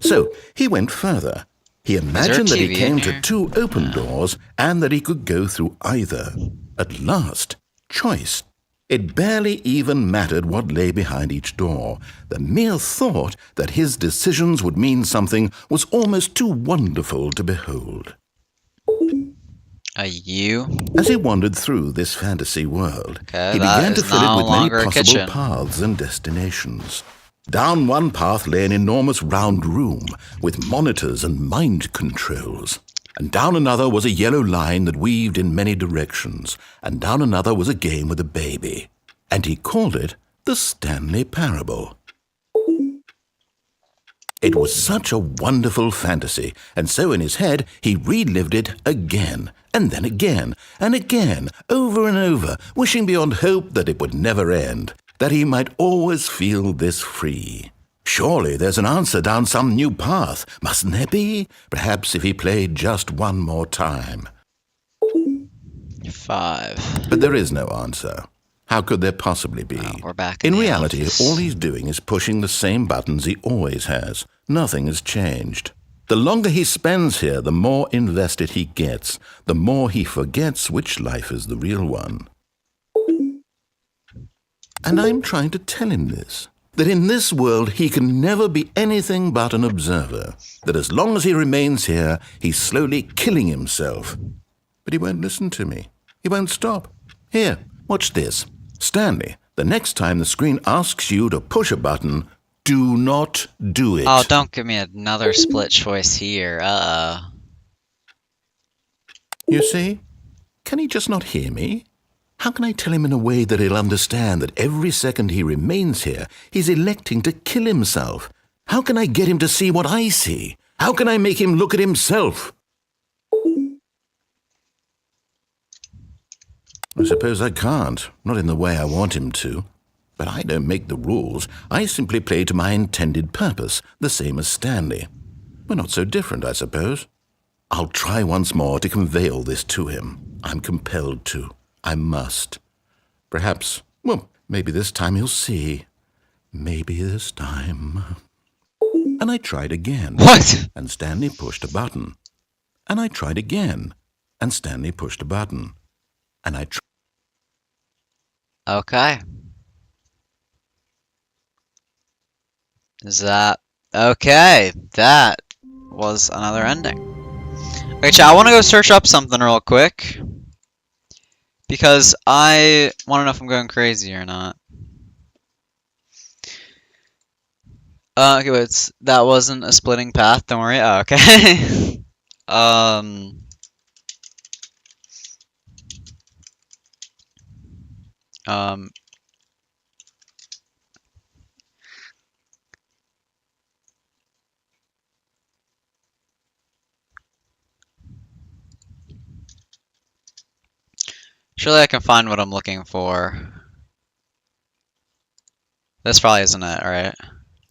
So he went further. He imagined that he TV came in to here? 2 open doors and that he could go through either. At last, choice. It barely even mattered what lay behind each door. The mere thought that his decisions would mean something was almost too wonderful to behold. A U? As he wandered through this fantasy world, Okay, he that began to is fill no it with many longer a possible kitchen. paths and destinations. Down one path lay an enormous round room with monitors and mind controls. And down another was a yellow line that weaved in many directions. And down another was a game with a baby. And he called it the Stanley Parable. It was such a wonderful fantasy, and so in his head he relived it again, and then again, and again, over and over, wishing beyond hope that it would never end, that he might always feel this free. Surely there's an answer down some new path, mustn't there be? Perhaps if he played just one more time. 5. But there is no answer. How could there possibly be? We're back In the reality, office. all he's doing is pushing the same buttons he always has. Nothing has changed. The longer he spends here, the more invested he gets, the more he forgets which life is the real one. And I'm trying to tell him this, that in this world he can never be anything but an observer, that as long as he remains here, he's slowly killing himself. But he won't listen to me. He won't stop. Here, watch this. Stanley, the next time the screen asks you to push a button, do not do it. Oh, don't give me another split choice here. You see? Can he just not hear me? How can I tell him in a way that he'll understand that every second he remains here, he's electing to kill himself? How can I get him to see what I see? How can I make him look at himself? I suppose I can't, not in the way I want him to. But I don't make the rules. I simply play to my intended purpose, the same as Stanley. We're not so different, I suppose. I'll try once more to convey all this to him. I'm compelled to. I must. Perhaps, well, maybe this time he'll see. Maybe this time. And I tried again. What? And Stanley pushed a button. And I tried again. And Stanley pushed a button. And I tried. Okay. Is that... Okay, that was another ending. Okay, chat, I want to go search up something real quick. Because I want to know if I'm going crazy or not. Okay, but that wasn't a splitting path, don't worry. Oh, okay. Surely I can find what I'm looking for. This probably isn't it, right?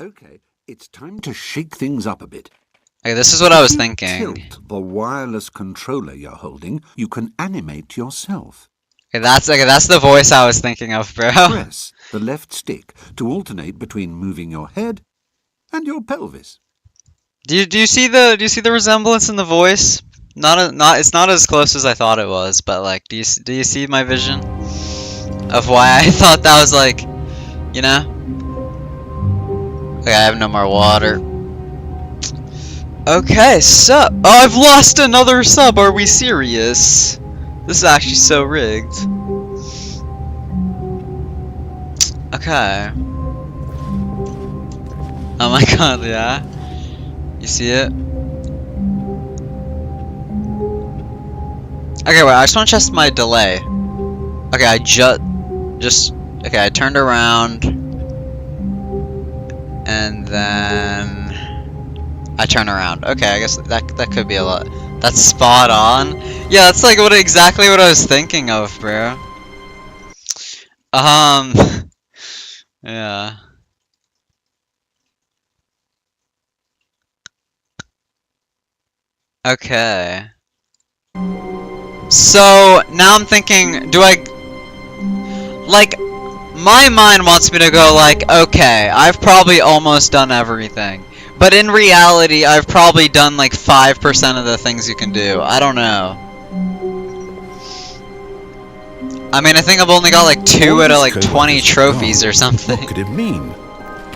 Okay, it's time to shake things up a bit. Okay, this is what I was If you thinking. Tilt the wireless controller you're holding, you can animate yourself. Okay, that's the voice I was thinking of, bro. Press the left stick to alternate between moving your head and your pelvis. Do you see the resemblance in the voice? It's not as close as I thought it was, but like, do you see my vision of why I thought that was like, you know? Okay, I have no more water. Okay, sub. Oh, I've lost another sub. Are we serious? This is actually so rigged. Okay. Oh my god, yeah. You see it? Okay, wait, I just want to test my delay. Okay, I okay, I turned around. And then I turn around. Okay, I guess that could be a lot. That's spot on. Yeah, that's like exactly what I was thinking of, bro. Yeah. Okay. So now I'm thinking, do I like my mind wants me to go like, okay, I've probably almost done everything. But in reality, I've probably done like 5% of the things you can do. I don't know. I mean, I think I've only got like 2 out of like 20 trophies or something. What could it mean?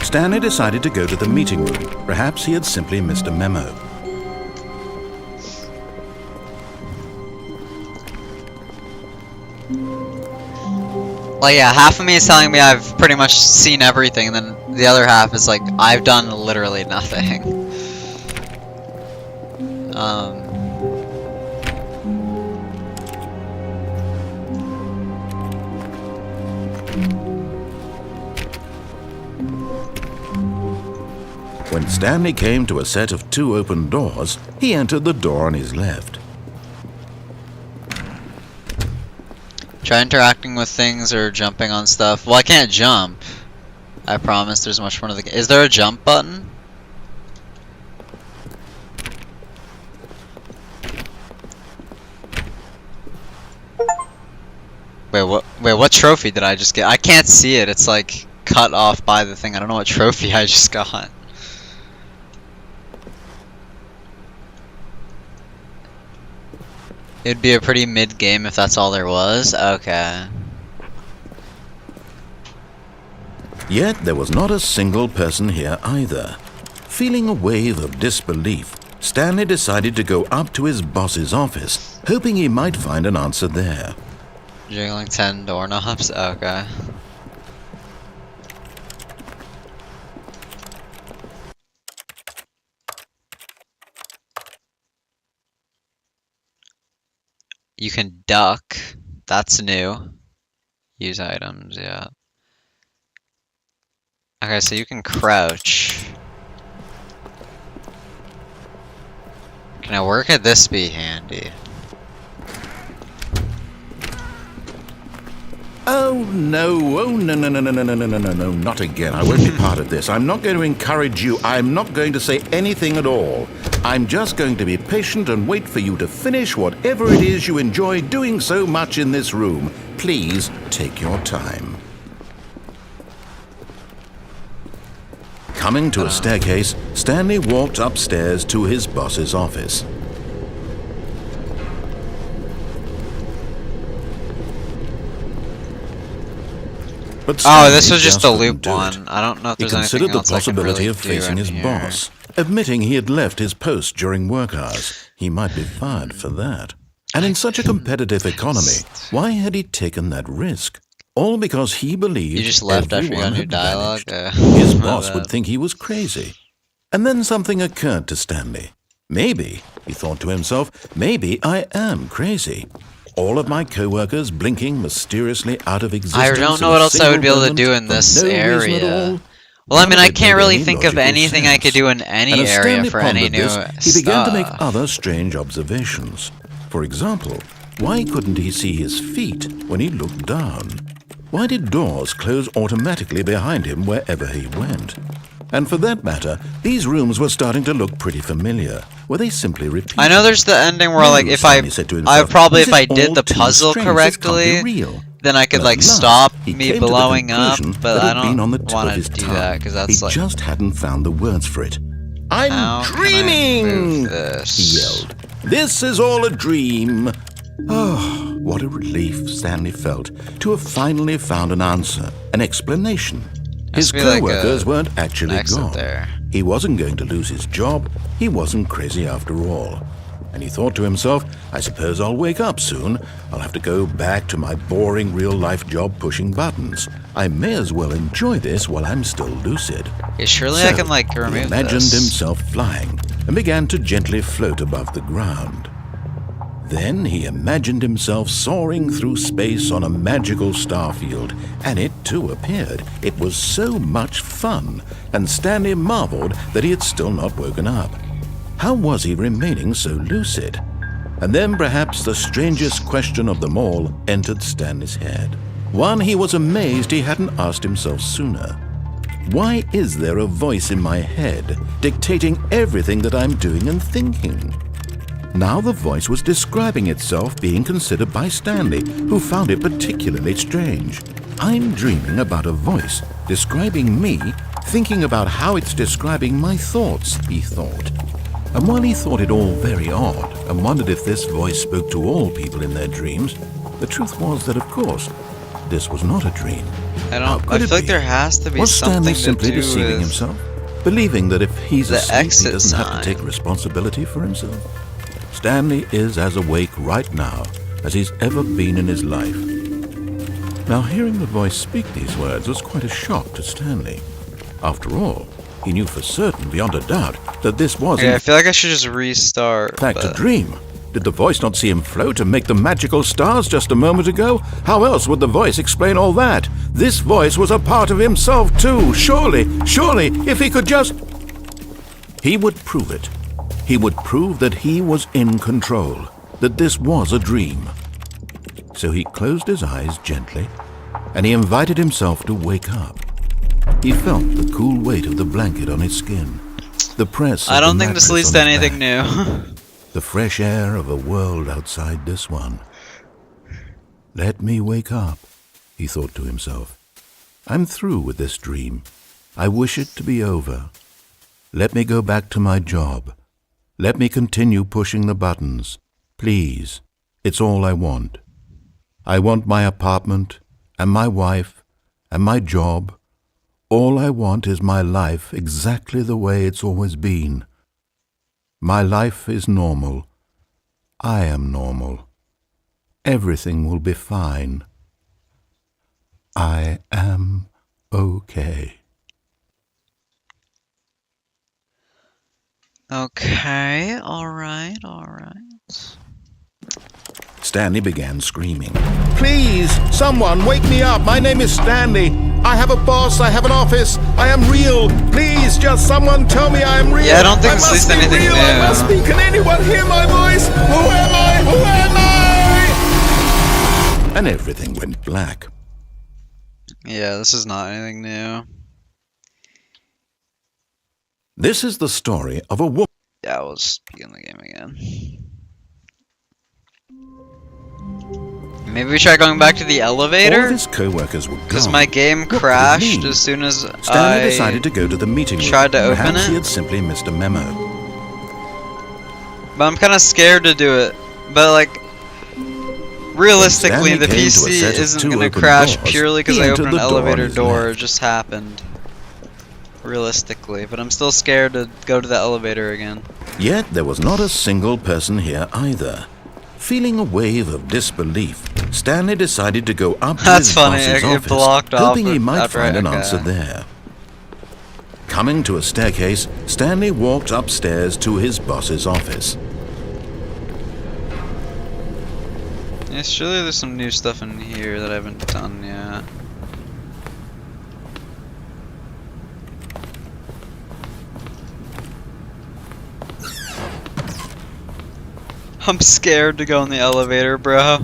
Stanley decided to go to the meeting room. Perhaps he had simply missed a memo. Like, yeah, half of me is telling me I've pretty much seen everything, and then the other half is like, I've done literally nothing. When Stanley came to a set of 2 open doors, he entered the door on his left. Try interacting with things or jumping on stuff. Well, I can't jump. I promise there's much more to the game. Is there a jump button? Wait, what trophy did I just get? I can't see it. It's like cut off by the thing. I don't know what trophy I just got. It'd be a pretty mid-game if that's all there was. Okay. Yet there was not a single person here either. Feeling a wave of disbelief, Stanley decided to go up to his boss's office, hoping he might find an answer there. Jiggling 10 doorknobs? Okay. You can duck. That's new. Use items, yeah. Okay, so you can crouch. Can I work at this be handy? Oh no, no, not again. I won't be part of this. I'm not going to encourage you. I'm not going to say anything at all. I'm just going to be patient and wait for you to finish whatever it is you enjoy doing so much in this room. Please take your time. Coming to a staircase, Stanley walked upstairs to his boss's office. But this was just a loop one. I don't know if he there's anything considered the else I can possibility really of facing do his in here. boss, admitting he had left his post during work hours. He might be fired for that. And in such a competitive economy, why had he taken that risk? All because he believed You just left after you everyone got new had dialogue? vanished. His My boss bad. would think he was crazy. And then something occurred to Stanley. Maybe, he thought to himself, maybe I am crazy. All of my co-workers blinking mysteriously out of existence. I don't know in what a else I would be able to single do in moment this for no reason at area. all. Well, I None mean, of I it can't made really any think of logical anything I could sense. do in any And as area Stanley for any pondered new this, he began to make stuff. other strange observations. For example, why couldn't he see his feet when he looked down? Why did doors close automatically behind him wherever he went? And for that matter, these rooms were starting to look pretty familiar. Were they simply repeated? I know there's the ending where, No, like, if I Stanley said to himself, probably "This if is I did all the too puzzle strange. This can't be correctly, real." then I could, At like, last, stop he me came to the blowing up, conclusion but that I had been on the don't tip of want to his do tongue. that, because that's, He like, just hadn't found the words for it. how I'm can I dreaming! move this? He yelled. This is all a dream. Oh, what a relief Stanley felt to have finally found an answer, an explanation. His Must be like co-workers a weren't actually exit gone. there. He wasn't going to lose his job. He wasn't crazy after all. And he thought to himself, I suppose I'll wake up soon. I'll have to go back to my boring real-life job pushing buttons. I may as well enjoy this while I'm still lucid. Okay, surely So, I can, like, he remove imagined this. himself flying and began to gently float above the ground. Then he imagined himself soaring through space on a magical starfield, and it too appeared. It was so much fun, and Stanley marveled that he had still not woken up. How was he remaining so lucid? And then perhaps the strangest question of them all entered Stanley's head. One he was amazed he hadn't asked himself sooner. Why is there a voice in my head dictating everything that I'm doing and thinking? Now the voice was describing itself being considered by Stanley, who found it particularly strange. I'm dreaming about a voice describing me, thinking about how it's describing my thoughts, he thought. And while he thought it all very odd and wondered if this voice spoke to all people in their dreams, the truth was that, of course, this was not a dream. How could I it feel like be? there has to be Was Stanley something to simply do deceiving with himself, believing that if he's the asleep he exit doesn't have sign. to take responsibility for himself? Stanley is as awake right now as he's ever been in his life. Now, hearing the voice speak these words was quite a shock to Stanley. After all, he knew for certain, beyond a doubt, that this was Okay, I in feel like I should just restart. fact a but- dream. Did the voice not see him float and make the magical stars just a moment ago? How else would the voice explain all that? This voice was a part of himself too. Surely, if he could just... He would prove it. He would prove that he was in control, that this was a dream. So he closed his eyes gently, and he invited himself to wake up. He felt the cool weight of the blanket on his skin, the press of I don't the think this mattress leads to on his anything back, new. the fresh air of a world outside this one. Let me wake up, he thought to himself. I'm through with this dream. I wish it to be over. Let me go back to my job. Let me continue pushing the buttons. Please, it's all I want. I want my apartment, and my wife, and my job. All I want is my life exactly the way it's always been. My life is normal. I am normal. Everything will be fine. I am okay. Okay, alright. Stanley began screaming. Please, someone, wake me up. My name is Stanley. I have a boss. I have an office. I am real. Please, just someone tell me I am real. Yeah, I don't think this leads to anything new. I must be. Can anyone hear my voice? Who am I? Who am I? And everything went black. Yeah, this is not anything new. This is the story of a woman. Yeah, we'll just begin the game again. Maybe we try going back to the All elevator? of his co-workers were Because gone. my game What could it crashed mean? as soon as Stanley I decided to go to the meeting room. tried to open Perhaps it. he had simply missed a memo. But I'm kind of scared to do it. But like, realistically, Stanley the came to a PC set of isn't two going to open crash doors. purely because He I entered opened an the door on elevator his door. It left. just happened. Realistically. But I'm still scared to go to the elevator again. Yet there was not a single person here either. Feeling a wave of disbelief, Stanley decided to go up to That's his funny, boss's it office, blocked off hoping he might after I- find an okay. answer there. Coming to a staircase, Stanley walked upstairs to his boss's office. Yeah, surely there's some new stuff in here that I haven't done yet. I'm scared to go in the elevator, bro.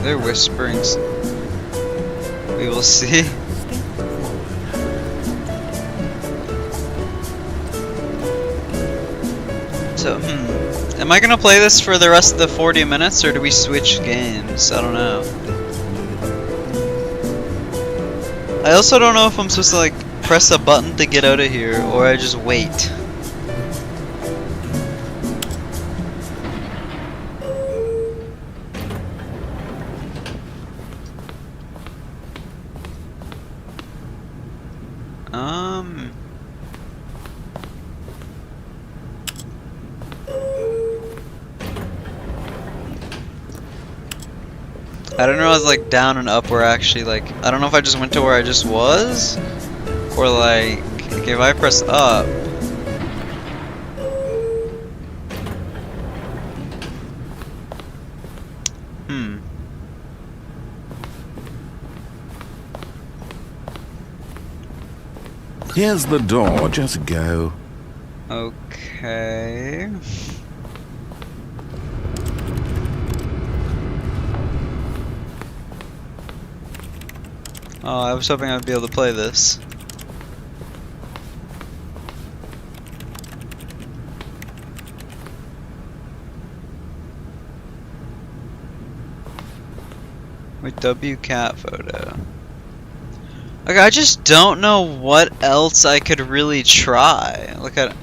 They're whispering. We will see. So, am I gonna play this for the rest of the 40 minutes, or do we switch games? I don't know. I also don't know if I'm supposed to like press a button to get out of here, or I just wait. I don't know, I was like down and up where actually like, I don't know if I just went to where I just was, or like, if I press up. Here's the door, just go. Okay. Oh, I was hoping I'd be able to play this. Wait, W cat photo. Okay, I just don't know what else I could really try. Look at it.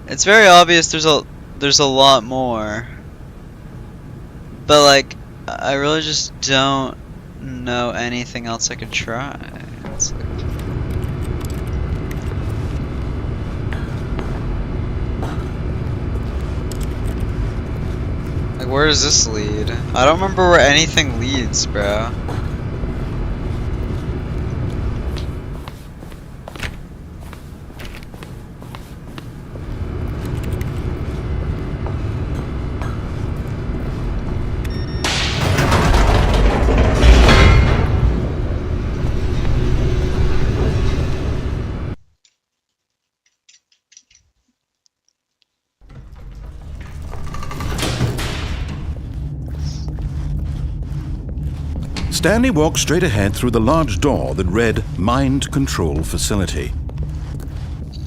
It's very obvious there's a lot more. But like, I really just don't know anything else I could try. It's like where does this lead? I don't remember where anything leads, bro. Stanley walked straight ahead through the large door that read Mind Control Facility.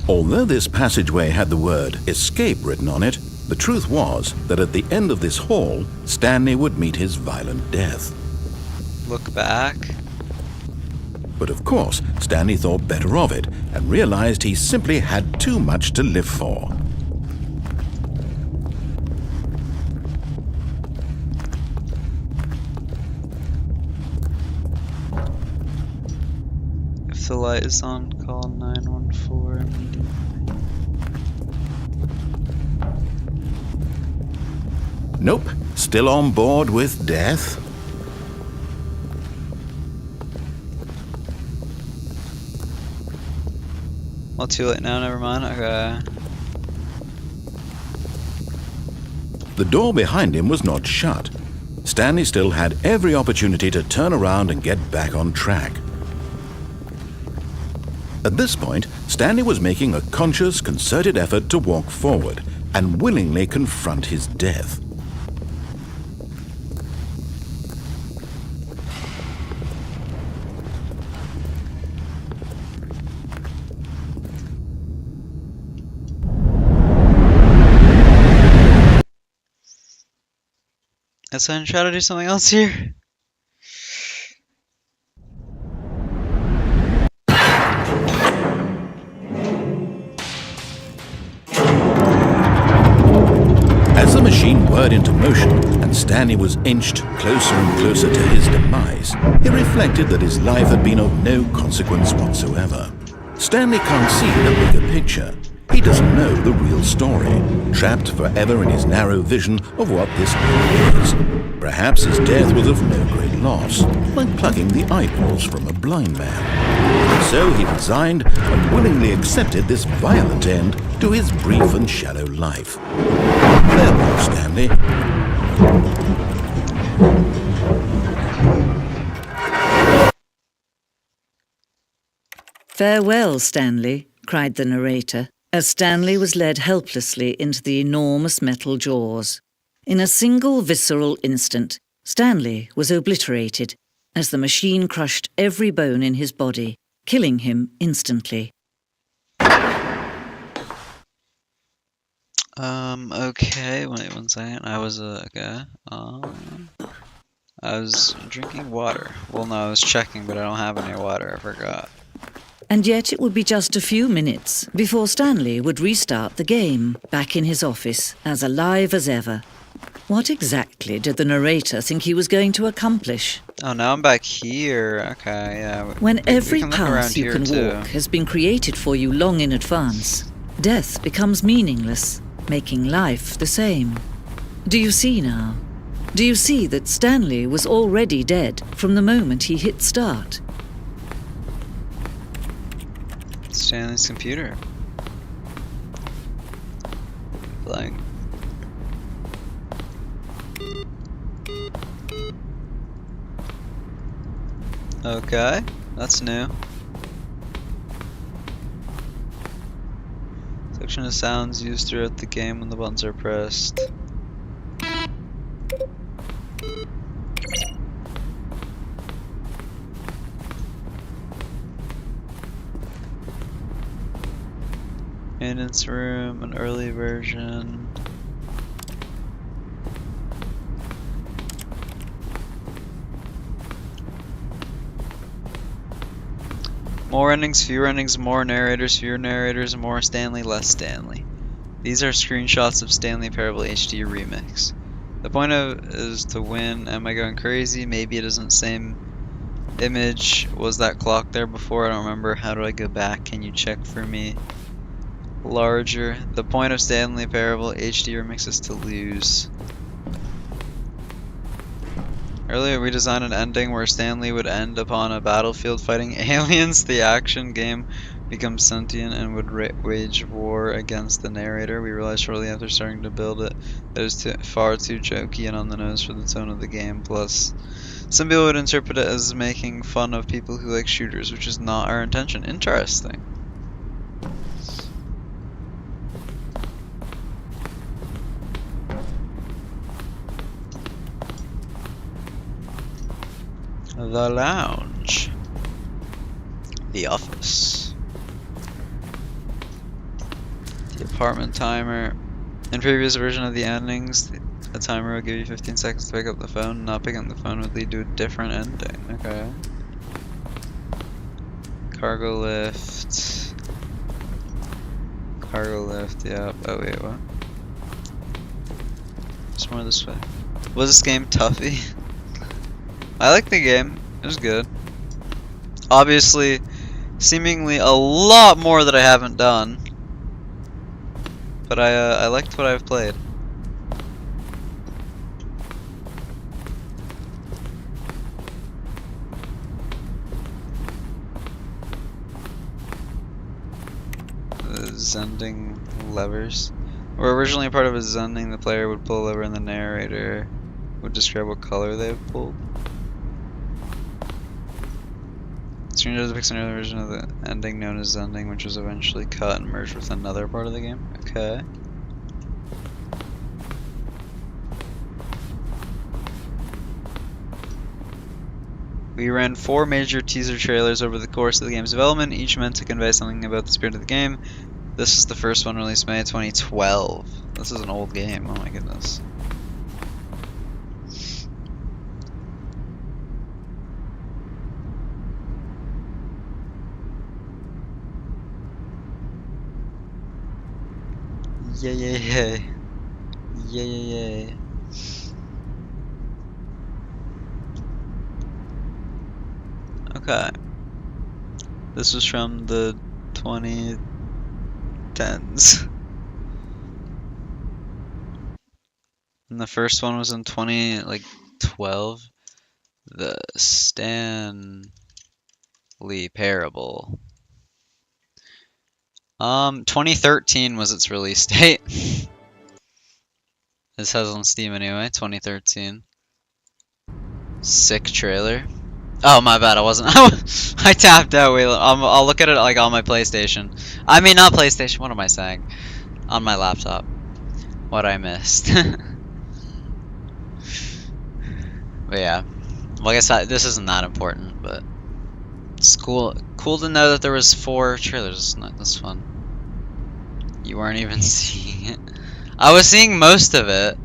Although this passageway had the word Escape written on it, the truth was that at the end of this hall, Stanley would meet his violent death. Look back. But of course, Stanley thought better of it and realized he simply had too much to live for. If the light is on, call 914 immediately. Nope, still on board with death. Well, too late now, never mind. Okay. The door behind him was not shut. Stanley still had every opportunity to turn around and get back on track. At this point, Stanley was making a conscious, concerted effort to walk forward and willingly confront his death. Guess I can try to do something else here. As the machine whirred into motion and Stanley was inched closer and closer to his demise, he reflected that his life had been of no consequence whatsoever. Stanley can't see the bigger picture. He doesn't know the real story, trapped forever in his narrow vision of what this world is. Perhaps his death was of no great loss, like plucking the eyeballs from a blind man. So he resigned and willingly accepted this violent end to his brief and shallow life. Farewell, Stanley. "Farewell, Stanley," cried the narrator, as Stanley was led helplessly into the enormous metal jaws. In a single visceral instant, Stanley was obliterated as the machine crushed every bone in his body, killing him instantly. Okay, wait 1 second. I was, okay. I was drinking water. Well, no, I was checking, but I don't have any water. I forgot. And yet it would be just a few minutes before Stanley would restart the game, back in his office, as alive as ever. What exactly did the narrator think he was going to accomplish? Oh, now I'm back here. Okay, yeah. When every can look path around you here, can too. walk has been created for you long in advance, death becomes meaningless, making life the same. Do you see now? Do you see that Stanley was already dead from the moment he hit start? Stanley's computer. Blank. Okay, that's new. Section of sounds used throughout the game when the buttons are pressed. Maintenance room, an early version. More endings, fewer endings, more narrators, fewer narrators, more Stanley, less Stanley. These are screenshots of Stanley Parable HD Remix. The point of is to win. Am I going crazy? Maybe it isn't the same image. Was that clock there before? I don't remember. How do I go back? Can you check for me? Larger. The point of Stanley Parable HD Remix is to lose. Earlier, we designed an ending where Stanley would end upon a battlefield fighting aliens. The action game becomes sentient and would wage war against the narrator. We realized shortly after starting to build it that it was far too jokey and on the nose for the tone of the game. Plus, some people would interpret it as making fun of people who like shooters, which is not our intention. Interesting. The lounge. The office. The apartment timer. In previous version of the endings, a timer will give you 15 seconds to pick up the phone. Not picking up the phone would lead to a different ending. Okay. Cargo lift. Cargo lift, yeah. Oh wait, what? It's more this way. Was this game toughy? I like the game. It was good. Obviously, seemingly a lot more that I haven't done. But I liked what I've played. The Zending levers. Were originally part of a Zending, the player would pull a lever and the narrator would describe what color they have pulled. Screenshot depicts an early version of the ending known as Zending, which was eventually cut and merged with another part of the game. Okay. We ran 4 major teaser trailers over the course of the game's development, each meant to convey something about the spirit of the game. This is the first one released May 2012. This is an old game, oh my goodness. Yay. Okay. This was from the 2010s. And the first one was in 2012. The Stanley Parable. 2013 was its release date. This has on Steam anyway, 2013. Sick trailer. Oh, my bad, I wasn't. I tapped out. Wait, I'll look at it like on my PlayStation. I mean, not PlayStation, what am I saying? On my laptop. What I missed. But yeah. Well, I guess this isn't that important, but it's cool to know that there was 4 trailers. That's fun. You weren't even seeing it. I was seeing most of it.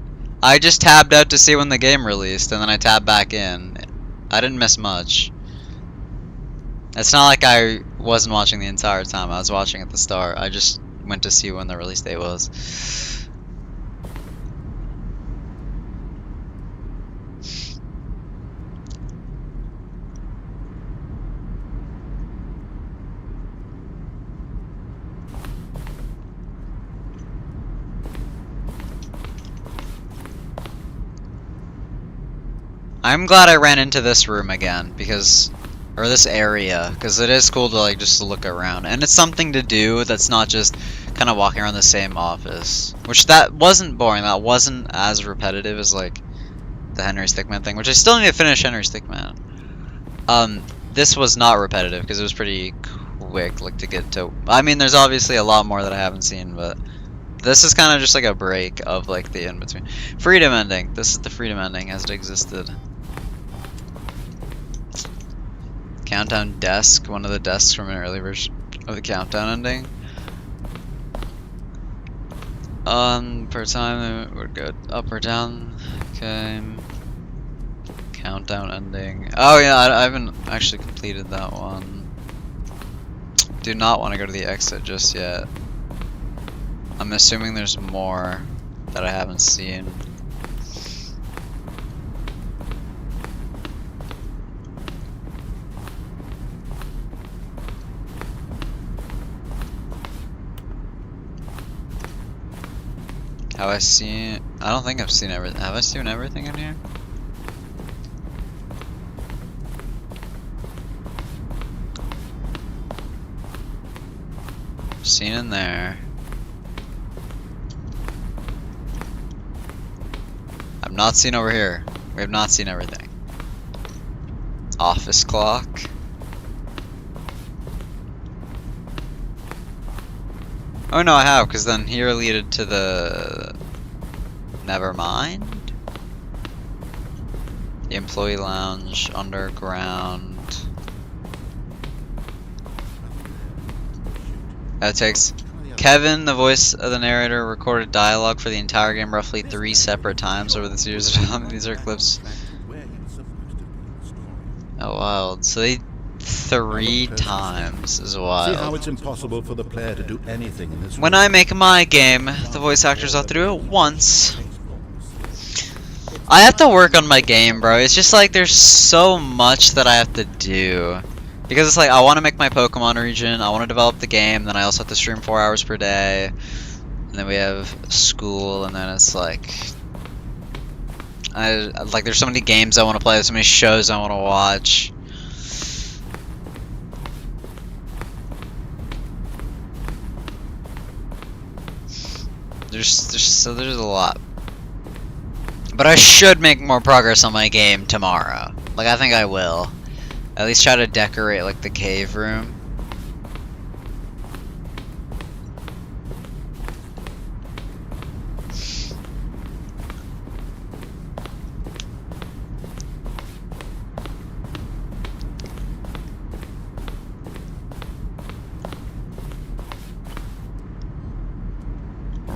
I just tabbed out to see when the game released, and then I tabbed back in. I didn't miss much. It's not like I wasn't watching the entire time. I was watching at the start. I just went to see when the release date was. I'm glad I ran into this room again, or this area, because it is cool to like just look around, and it's something to do that's not just kind of walking around the same office, which that wasn't boring, that wasn't as repetitive as like the Henry Stickmin thing, which I still need to finish Henry Stickmin. This was not repetitive because it was pretty quick, like to get to. I mean, there's obviously a lot more that I haven't seen, but this is kind of just like a break of like the in between. Freedom ending. This is the freedom ending as it existed. Countdown desk, one of the desks from an early version of the countdown ending. Per time, we're good. Up or down. Okay. Countdown ending. Oh yeah, I haven't actually completed that one. Do not want to go to the exit just yet. I'm assuming there's more that I haven't seen. Have I seen? I don't think I've seen everything. Have I seen everything in here? Seen in there. I've not seen over here. We have not seen everything. Office clock. Oh no, I have, because then here leaded to the... Never mind. The employee lounge, underground. That takes... Kevin, the voice of the narrator, recorded dialogue for the entire game roughly 3 separate times over the series of time. These are clips. Oh, wild. So they... 3 times is wild. See how it's impossible for the player to do anything in this When room? I make my game, the voice actors will do it once. I have to work on my game, bro. It's just like there's so much that I have to do. Because it's like I want to make my Pokemon region, I want to develop the game, then I also have to stream 4 hours per day. And then we have school, and then it's like... there's so many games I want to play, there's so many shows I want to watch. There's a lot. But I should make more progress on my game tomorrow. Like, I think I will. At least try to decorate, like, the cave room.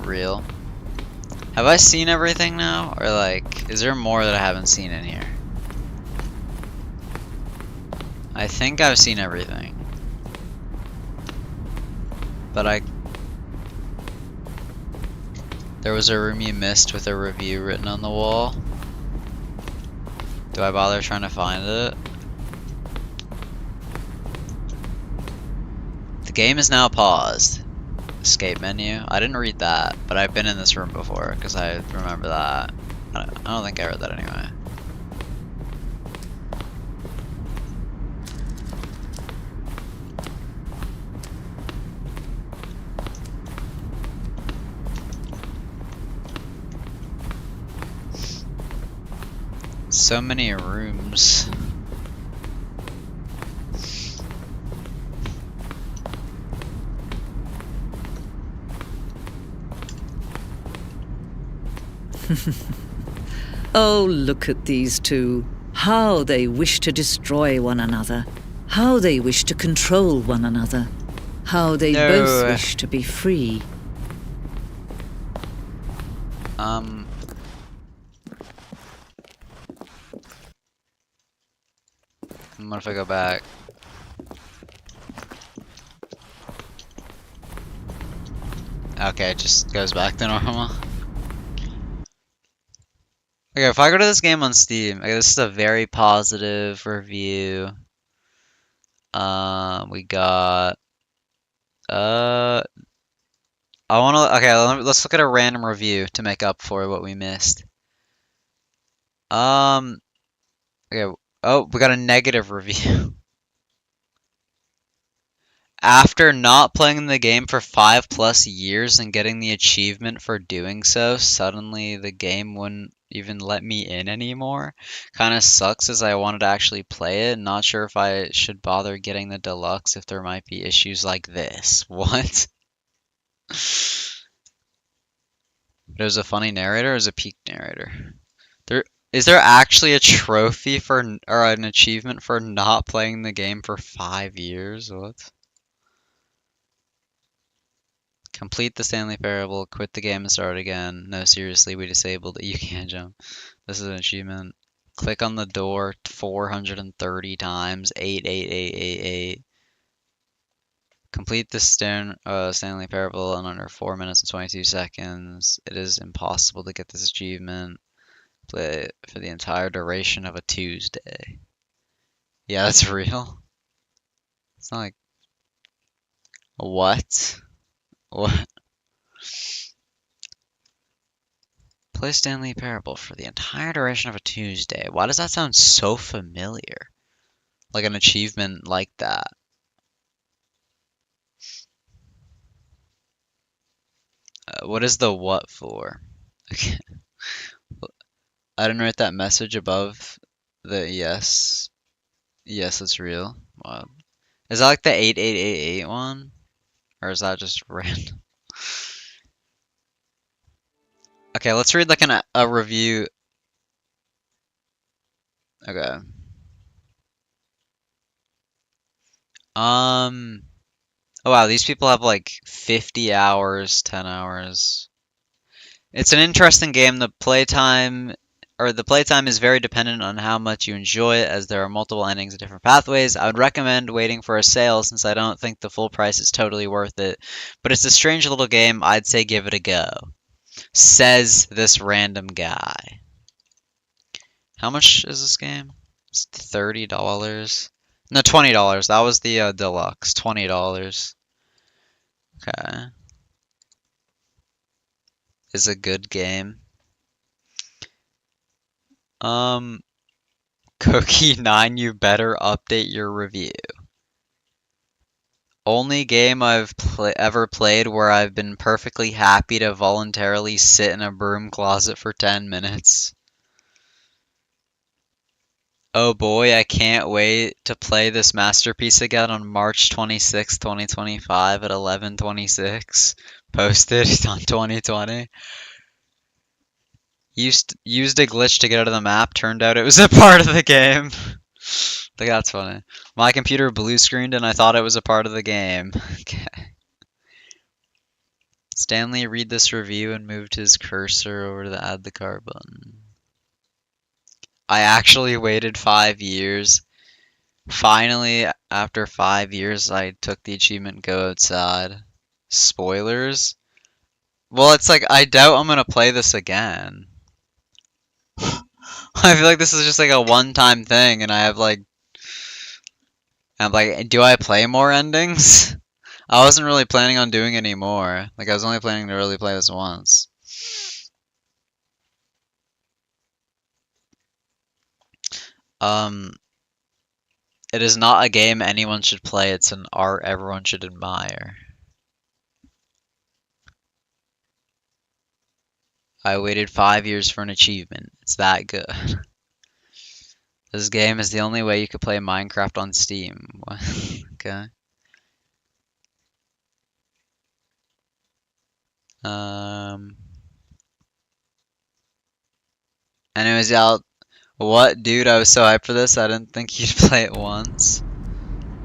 Real. Have I seen everything now? Or, like, is there more that I haven't seen in here? I think I've seen everything. But there was a room you missed with a review written on the wall. Do I bother trying to find it? The game is now paused. Escape menu. I didn't read that, but I've been in this room before because I remember that. I don't think I read that anyway. So many rooms. Oh, look at these two. How they wish to destroy one another. How they wish to control one another. How they both wish to be free. What if I go back? Okay, it just goes back to normal. Okay, if I go to this game on Steam, okay, this is a very positive review. We got I wanna let's look at a random review to make up for what we missed. Okay, oh, we got a negative review. After not playing the game for 5+ years and getting the achievement for doing so, suddenly the game wouldn't even let me in anymore. Kinda sucks as I wanted to actually play it. Not sure if I should bother getting the deluxe if there might be issues like this. What? It was a funny narrator or it was a peak narrator? Is there actually a trophy for, or an achievement for not playing the game for 5 years? What? Complete the Stanley Parable, quit the game and start again. No, seriously, we disabled it. You can't jump. This is an achievement. Click on the door 430 times. 88888. Complete the Stanley Parable in under 4 minutes and 22 seconds. It is impossible to get this achievement. Play it for the entire duration of a Tuesday. Yeah, that's real. It's not like... What? What? Play Stanley Parable for the entire duration of a Tuesday. Why does that sound so familiar? Like an achievement like that. What is the what for? Okay. I didn't write that message above the yes. Yes, it's real. Wow. Is that like the 8888 one? Or is that just random? Okay, let's read like a review. Okay. Oh wow, these people have like 50 hours, 10 hours. It's an interesting game. The playtime is very dependent on how much you enjoy it, as there are multiple endings and different pathways. I would recommend waiting for a sale since I don't think the full price is totally worth it. But it's a strange little game. I'd say give it a go. Says this random guy. How much is this game? It's $30. No, $20. That was the deluxe. $20. Okay. Is a good game. Cookie9, you better update your review. Only game I've ever played where I've been perfectly happy to voluntarily sit in a broom closet for 10 minutes. Oh boy, I can't wait to play this masterpiece again on March 26, 2025 at 11:26. Posted on 2020. Used a glitch to get out of the map. Turned out it was a part of the game. I think that's funny. My computer blue screened and I thought it was a part of the game. Okay. Stanley read this review and moved his cursor over to the add the card button. I actually waited 5 years. Finally, after 5 years, I took the achievement Go Outside. Spoilers? Well, it's like, I doubt I'm gonna play this again. I feel like this is just like a one-time thing, and I'm like, do I play more endings? I wasn't really planning on doing any more. Like, I was only planning to really play this once. It is not a game anyone should play. It's an art everyone should admire. I waited 5 years for an achievement. It's that good. This game is the only way you could play Minecraft on Steam. Okay. Anyways, y'all. What, dude? I was so hyped for this. I didn't think you'd play it once.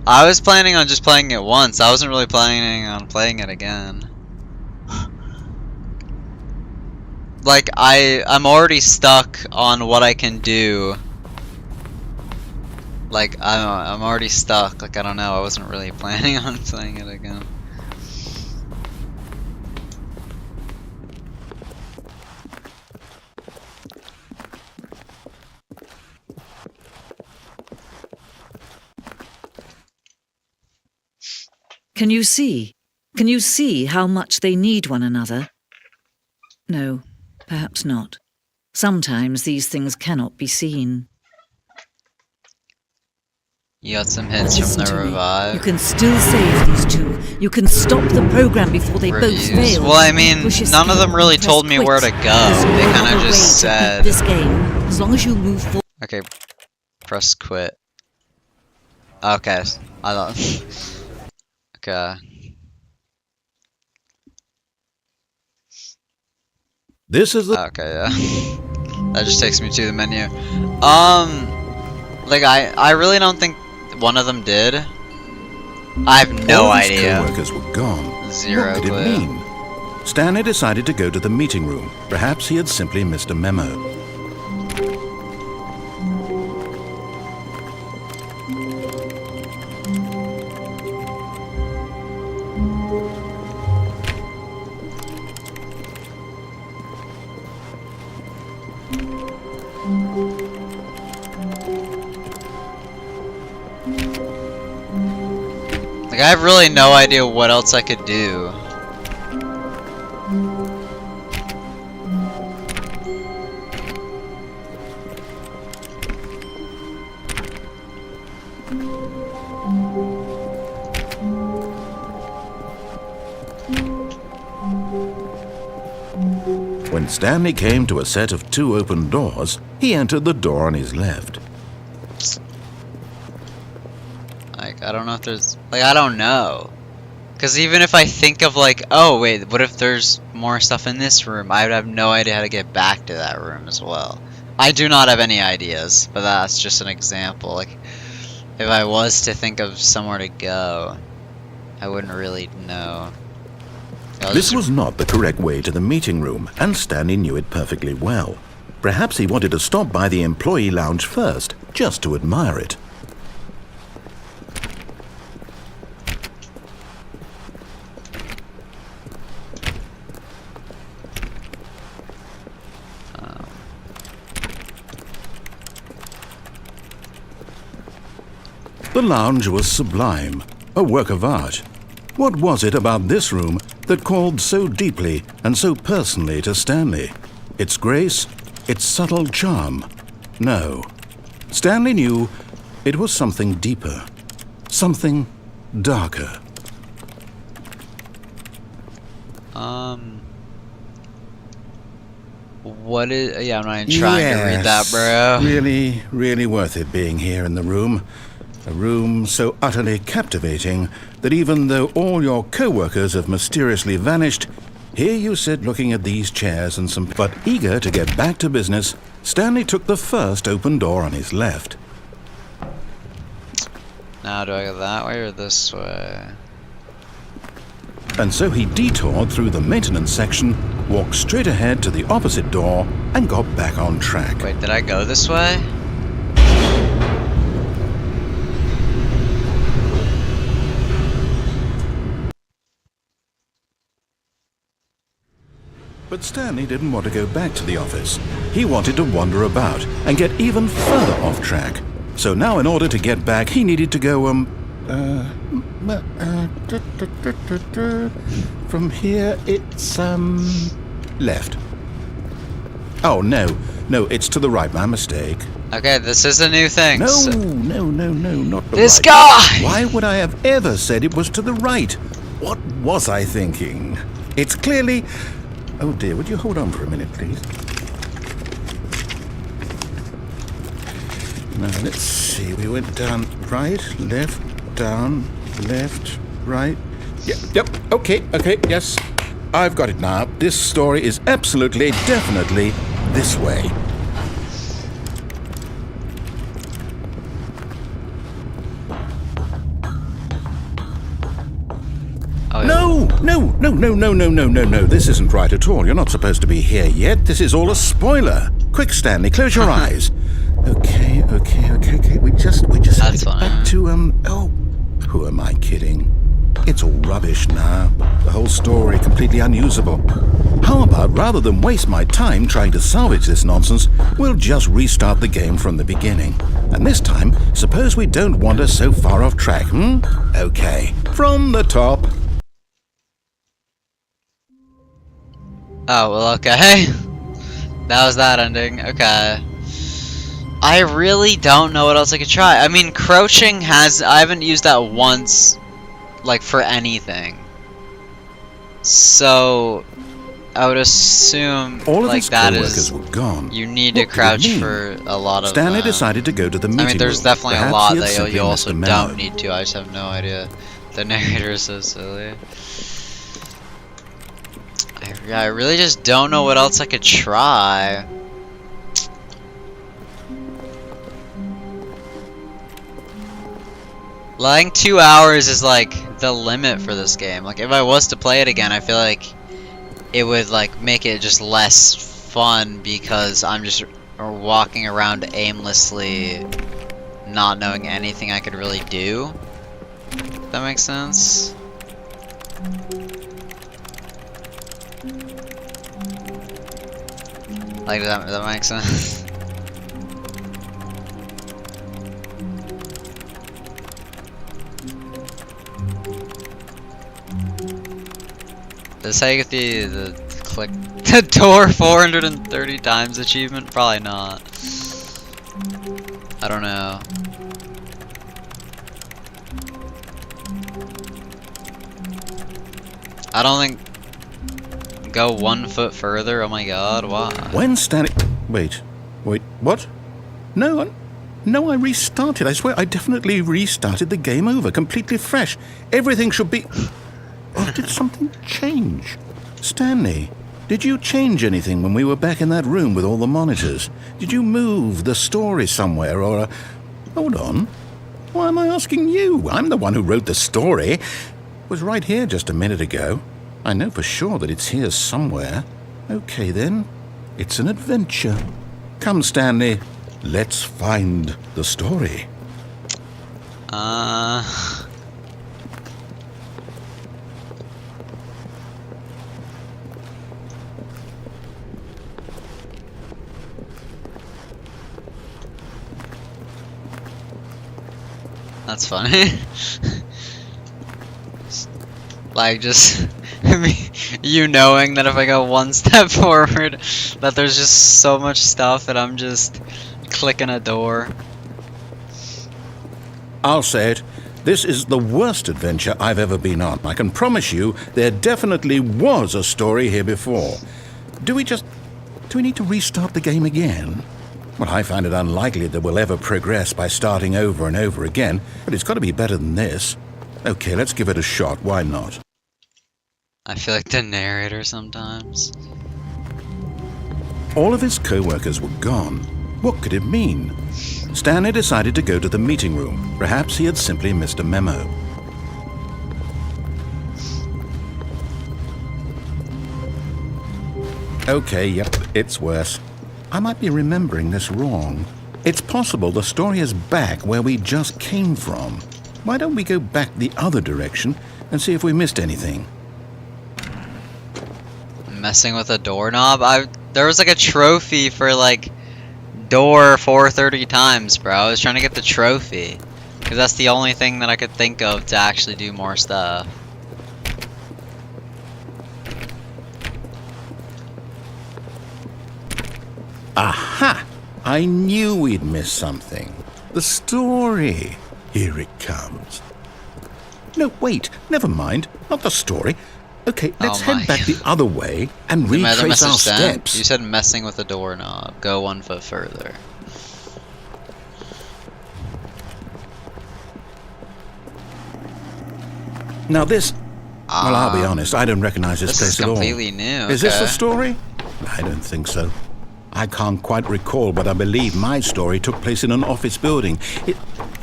I was planning on just playing it once. I wasn't really planning on playing it again. Like, I'm already stuck on what I can do. Like, I'm already stuck. Like, I don't know. I wasn't really planning on playing it again. Can you see? Can you see how much they need one another? No, perhaps not. Sometimes these things cannot be seen. You got some hits Listen from the to me. revive. You can still save these two. You can stop the program before they Reviews. both fail. Well, I mean, Push none of escape them really and told press me where to quit. go. There's They no kind of other way just to beat said. this game. As long as you move forward. Okay, press quit. Okay, I thought. Okay. This is the Okay, yeah. That just takes me to the menu. Like I really don't think one of them did. I have no all of his idea. co-workers were gone. Zero What did clue. it mean? Stanley decided to go to the meeting room. Perhaps he had simply missed a memo. Like I have really no idea what else I could do. When Stanley came to a set of 2 open doors, he entered the door on his left. Like, I don't know if there's... Like, I don't know. Because even if I think of, like, oh, wait, what if there's more stuff in this room? I would have no idea how to get back to that room as well. I do not have any ideas, but that's just an example. Like, if I was to think of somewhere to go, I wouldn't really know. This was not the correct way to the meeting room, and Stanley knew it perfectly well. Perhaps he wanted to stop by the employee lounge first, just to admire it. The lounge was sublime, a work of art. What was it about this room that called so deeply and so personally to Stanley? Its grace? Its subtle charm? No. Stanley knew it was something deeper. Something darker. What is... Yeah, I'm not even trying to read that, bro. Really, really worth it being here in the room. A room so utterly captivating that even though all your co-workers have mysteriously vanished, here you sit looking at these chairs and some... But eager to get back to business, Stanley took the first open door on his left. Now, do I go that way or this way? And so he detoured through the maintenance section, walked straight ahead to the opposite door, and got back on track. Wait, did I go this way? But Stanley didn't want to go back to the office. He wanted to wander about and get even further off track. So now in order to get back, he needed to go, from here it's, left. Oh, no, it's to the right, my mistake. Okay, this is a new thing. No, so not the this right. guy! Why would I have ever said it was to the right? What was I thinking? It's clearly... Oh dear, would you hold on for a minute, please? Now, let's see. We went down right, left, down, left, right. Yep, okay, yes. I've got it now. This story is absolutely, definitely this way. Oh, yeah. No. This isn't right at all. You're not supposed to be here yet. This is all a spoiler. Quick, Stanley, close your eyes. Okay. We just That's get back to, oh, who am I kidding? It's all rubbish now. The whole story completely unusable. How about, rather than waste my time trying to salvage this nonsense, we'll just restart the game from the beginning. And this time, suppose we don't wander so far off track, Okay, from the top. Oh, well, okay. That was that ending. Okay. I really don't know what else I could try. I mean, crouching has... I haven't used that once, like, for anything. So... I would assume, all of like, his that co-workers is... were gone. You need to crouch for a lot of... Stanley decided to go to the meeting I mean, there's room. definitely Perhaps a lot he had that simply you missed also a memo. don't need to. I just have no idea. The narrator is so silly. I really just don't know what else I could try. Like, 2 hours is like the limit for this game. Like, if I was to play it again, I feel like it would like make it just less fun because I'm just walking around aimlessly, not knowing anything I could really do. If that makes sense. Like, does that make sense? Is this how you get the click the door 430 times achievement? Probably not. I don't know. I don't think Go 1 foot further? Oh my god, why? When Stanley... Wait, what? No, I restarted. I swear I definitely restarted the game over, completely fresh. Everything should be... Or did something change? Stanley, did you change anything when we were back in that room with all the monitors? Did you move the story somewhere or... Hold on. Why am I asking you? I'm the one who wrote the story. It was right here just a minute ago. I know for sure that it's here somewhere. Okay then, it's an adventure. Come, Stanley, let's find the story. That's funny. Like, just you knowing that if I go 1 step forward, that there's just so much stuff that I'm just clicking a door. I'll say it. This is the worst adventure I've ever been on. I can promise you there definitely was a story here before. Do we need to restart the game again? Well, I find it unlikely that we'll ever progress by starting over and over again, but it's got to be better than this. Okay, let's give it a shot. Why not? I feel like the narrator sometimes. All of his co-workers were gone. What could it mean? Stanley decided to go to the meeting room. Perhaps he had simply missed a memo. Okay, yep, it's worse. I might be remembering this wrong. It's possible the story is back where we just came from. Why don't we go back the other direction and see if we missed anything? Messing with a doorknob? There was like a trophy for like door 430 times, bro. I was trying to get the trophy because that's the only thing that I could think of to actually do more stuff. Aha! I knew we'd miss something. The story. Here it comes. No, wait. Never mind. Not the story. Okay, let's head back the other way and retrace our steps. You said messing with the doorknob. Go 1 foot further. Now this... well, I'll be honest. I don't recognize this place at all. This is completely new. Is this the story? I don't think so. I can't quite recall, but I believe my story took place in an office building.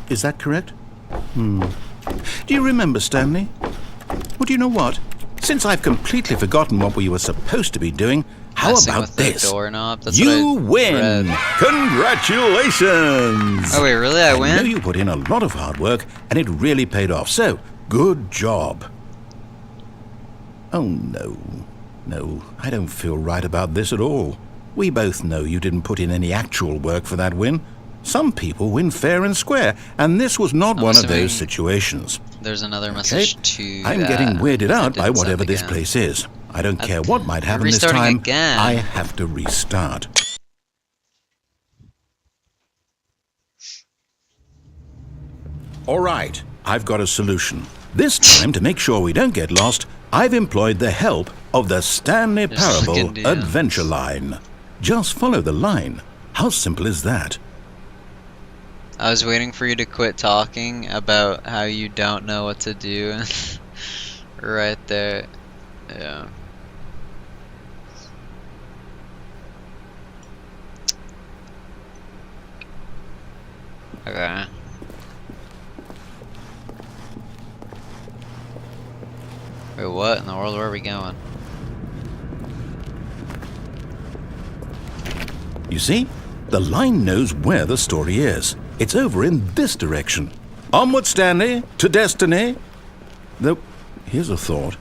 Is that correct? Do you remember, Stanley? Well, do you know what? Since I've completely forgotten what we were supposed to be doing, how about this? Doorknob? That's you win! Congratulations! Oh wait, really? I win? I know you put in a lot of hard work, and it really paid off, so good job. Oh no. No, I don't feel right about this at all. We both know you didn't put in any actual work for that win. Some people win fair and square, and this was not one of those situations. There's another message to I'm getting weirded out by whatever this place is. I don't care what might happen this time. Again. I have to restart. All right, I've got a solution. This time, to make sure we don't get lost, I've employed the help of the Stanley Parable Adventure Line. Just follow the line. How simple is that? I was waiting for you to quit talking about how you don't know what to do. Right there. Yeah. Okay. Wait, what in the world? Where are we going? You see? The line knows where the story is. It's over in this direction. Onward, Stanley, to destiny. Though, here's a thought.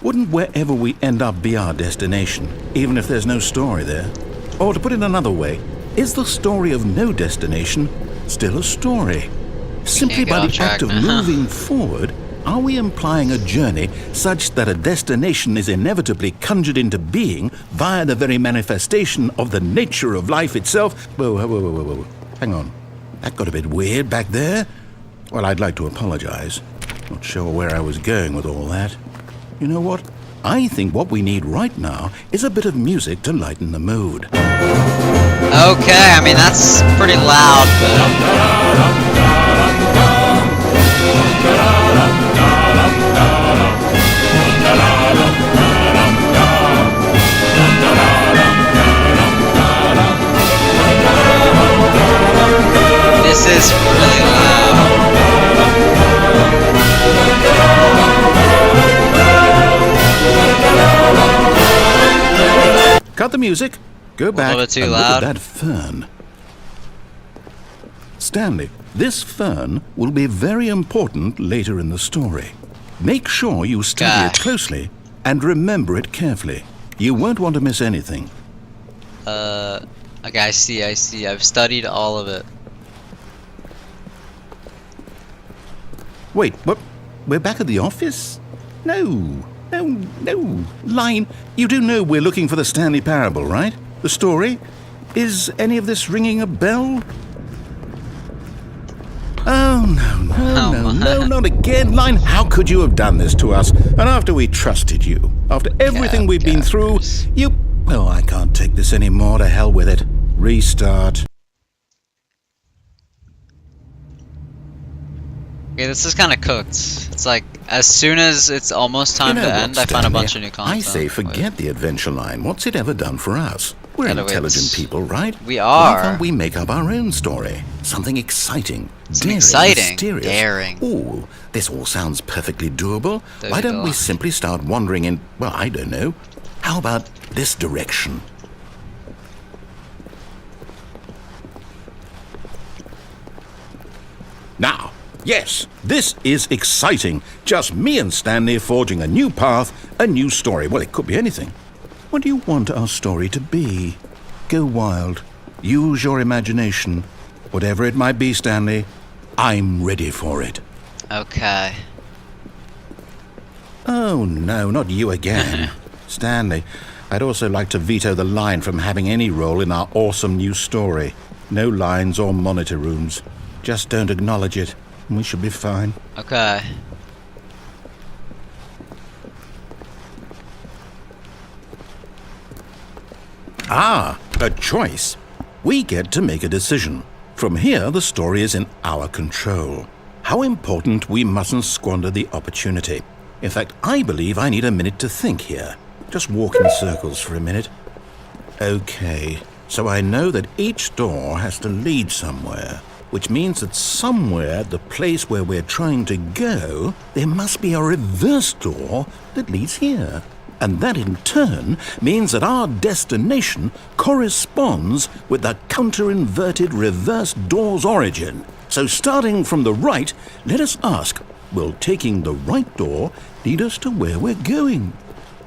Wouldn't wherever we end up be our destination, even if there's no story there? Or to put it another way, is the story of no destination still a story? Simply by the act of moving forward, are we implying a journey such that a destination is inevitably conjured into being via the very manifestation of the nature of life itself? Whoa. Hang on. That got a bit weird back there. Well, I'd like to apologize. Not sure where I was going with all that. You know what? I think what we need right now is a bit of music to lighten the mood. Okay, I mean, that's pretty loud, but... This is really loud. Cut the music. Go back bit too and loud. look at that fern. Stanley, this fern will be very important later in the story. Make sure you study it closely and remember it carefully. You won't want to miss anything. Okay, I see. I've studied all of it. Wait, what? We're back at the office? No. Line, you do know we're looking for the Stanley Parable, right? The story? Is any of this ringing a bell? Oh, no, not again. Line, how could you have done this to us? And after we trusted you, after everything we've been through, you... Well, I can't take this anymore. To hell with it. Restart. Okay, this is kind of cooked. It's like, as soon as it's almost time to end, I find a bunch of new content. I say forget the adventure line. What's it ever done for us? We're intelligent people, right? We are. Why can't we make up our own story? Something exciting, daring. Ooh, this all sounds perfectly doable. Why don't we simply start wandering in, well, I don't know. How about this direction? Now, yes, this is exciting. Just me and Stanley forging a new path, a new story. Well, it could be anything. What do you want our story to be? Go wild. Use your imagination. Whatever it might be, Stanley, I'm ready for it. Okay. Oh, no, not you again. Stanley, I'd also like to veto the line from having any role in our awesome new story. No lines or monitor rooms. Just don't acknowledge it, and we should be fine. Okay. Ah, a choice. We get to make a decision. From here, the story is in our control. How important we mustn't squander the opportunity. In fact, I believe I need a minute to think here. Just walk in circles for a minute. Okay, so I know that each door has to lead somewhere, which means that somewhere at the place where we're trying to go, there must be a reverse door that leads here. And that in turn means that our destination corresponds with the counter-inverted reverse door's origin. So starting from the right, let us ask, will taking the right door lead us to where we're going?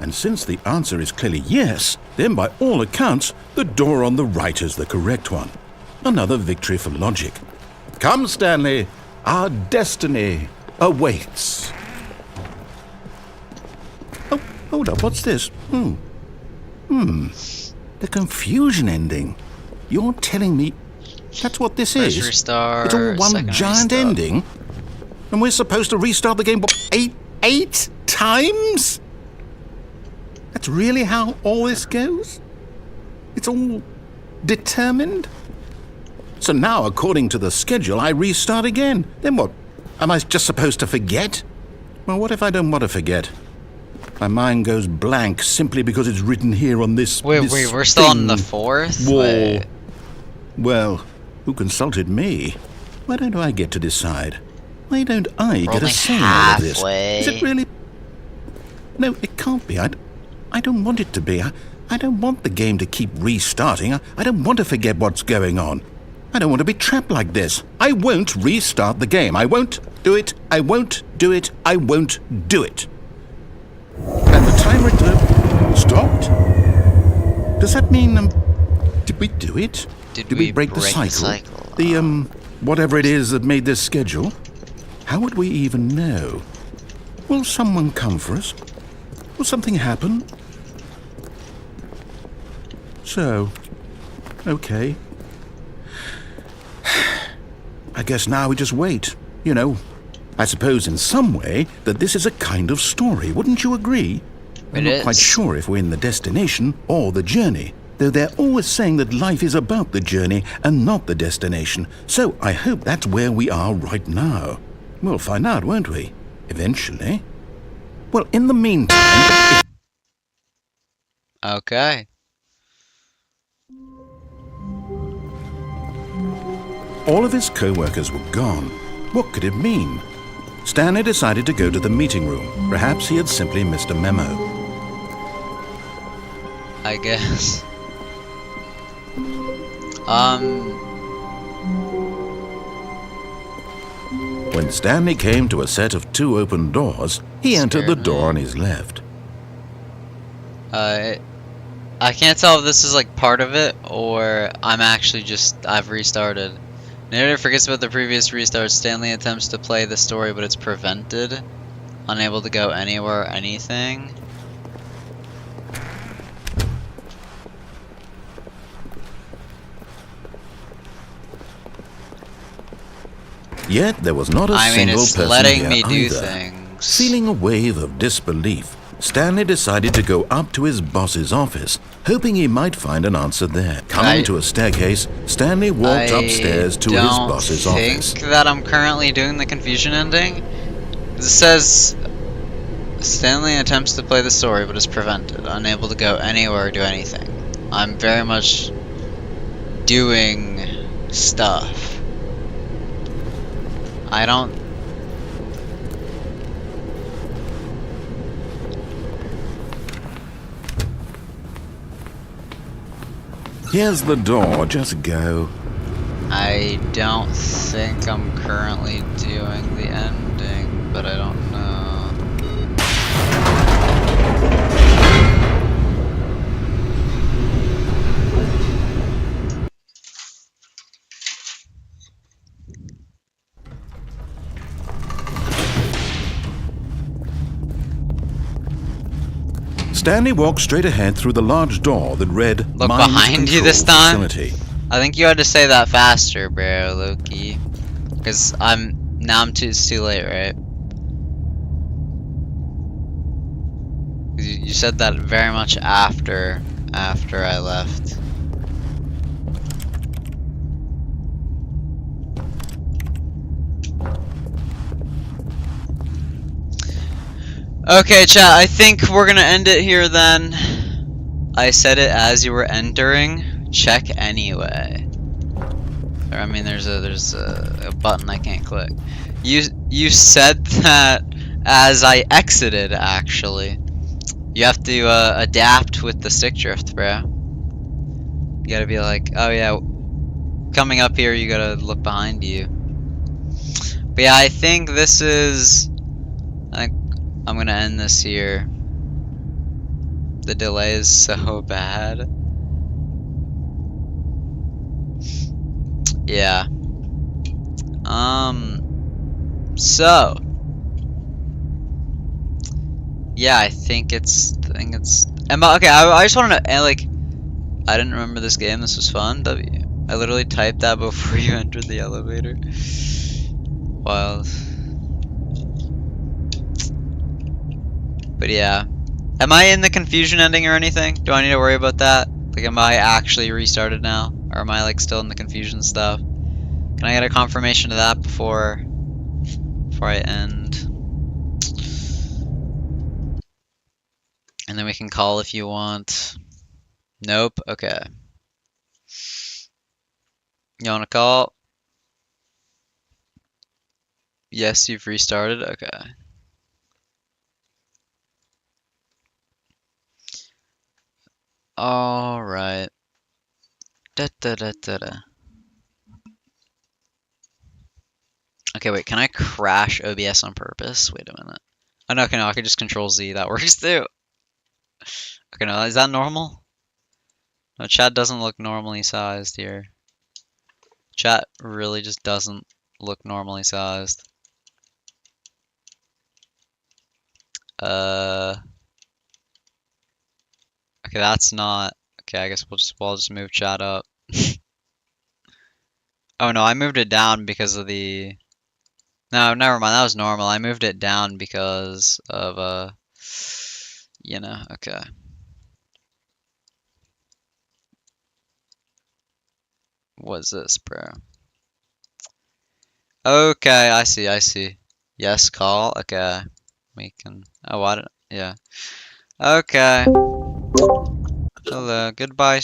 And since the answer is clearly yes, then by all accounts, the door on the right is the correct one. Another victory for logic. Come, Stanley, our destiny awaits. Oh, hold up, what's this? The confusion ending. You're telling me that's what this is? Restart, it's all one giant ending? And we're supposed to restart the game, what, eight times? That's really how all this goes? It's all determined? So now, according to the schedule, I restart again. Then what? Am I just supposed to forget? Well, what if I don't want to forget? My mind goes blank simply because it's written here on this Wait, we're still on the fourth? Wall. Wait. Well, who consulted me? Why don't I get to decide? Why don't I get a say in all of this? Is it really? No, it can't be. I don't want it to be. I don't want the game to keep restarting. I don't want to forget what's going on. I don't want to be trapped like this. I won't restart the game. I won't do it. I won't do it. I won't do it. And the timer stopped? Does that mean, did we do it? Did we break the cycle? The, whatever it is that made this schedule? How would we even know? Will someone come for us? Will something happen? So, okay. I guess now we just wait, I suppose in some way that this is a kind of story, wouldn't you agree? I'm not quite sure if we're in the destination or the journey, though they're always saying that life is about the journey and not the destination, so I hope that's where we are right now. We'll find out, won't we? Eventually. Well, in the meantime... Okay. All of his co-workers were gone. What could it mean? Stanley decided to go to the meeting room. Perhaps he had simply missed a memo. I guess. When Stanley came to a set of 2 open doors, he entered the door on his left. I can't tell if this is like part of it or I've restarted. Narrator forgets about the previous restart. Stanley attempts to play the story, but it's prevented. Unable to go anywhere or anything. Yet there was not a single it's person letting here me do either. things. Feeling a wave of disbelief, Stanley decided to go up to his boss's office, hoping he might find an answer there. Coming to a staircase, Stanley walked upstairs to his boss's office. I think that I'm currently doing the confusion ending. It says Stanley attempts to play the story but is prevented, unable to go anywhere or do anything. I'm very much doing stuff. I don't... Here's the door, just go. I don't think I'm currently doing the ending, but I don't know. Stanley walked straight ahead through the large door that read Look Mines behind you Control this time? Facility. I think you had to say that faster, bro, Loki. Because it's too late, right? You said that very much after I left. Okay, chat, I think we're gonna end it here then. I said it as you were entering. Check anyway. I mean, there's a button I can't click. You said that as I exited, actually. You have to adapt with the stick drift, bro. You gotta be like, oh yeah, coming up here, you gotta look behind you. But yeah, I think this is... I'm gonna end this here. The delay is so bad. Yeah. So. Yeah, I think it's. Okay, I just wanted to like. I didn't remember this game. This was fun. I literally typed that before you entered the elevator. Wild. But yeah. Am I in the confusion ending or anything? Do I need to worry about that? Like, am I actually restarted now? Or am I, like, still in the confusion stuff? Can I get a confirmation of that before I end? And then we can call if you want. Nope? Okay. You wanna call? Yes, you've restarted? Okay. Alright. Okay, wait, can I crash OBS on purpose? Wait a minute. Oh, no, okay, no, I can just Control Z. That works too. Okay, no, is that normal? No, chat doesn't look normally sized here. Chat really just doesn't look normally sized. Okay, that's not... Okay, I guess we'll just move chat up. Oh no, I moved it down because of the... No, never mind, that was normal. I moved it down because of, you know, okay. What's this, bro? Okay, I see. Yes, call. Okay. We can. Oh, what? Yeah. Okay. Hello. Goodbye.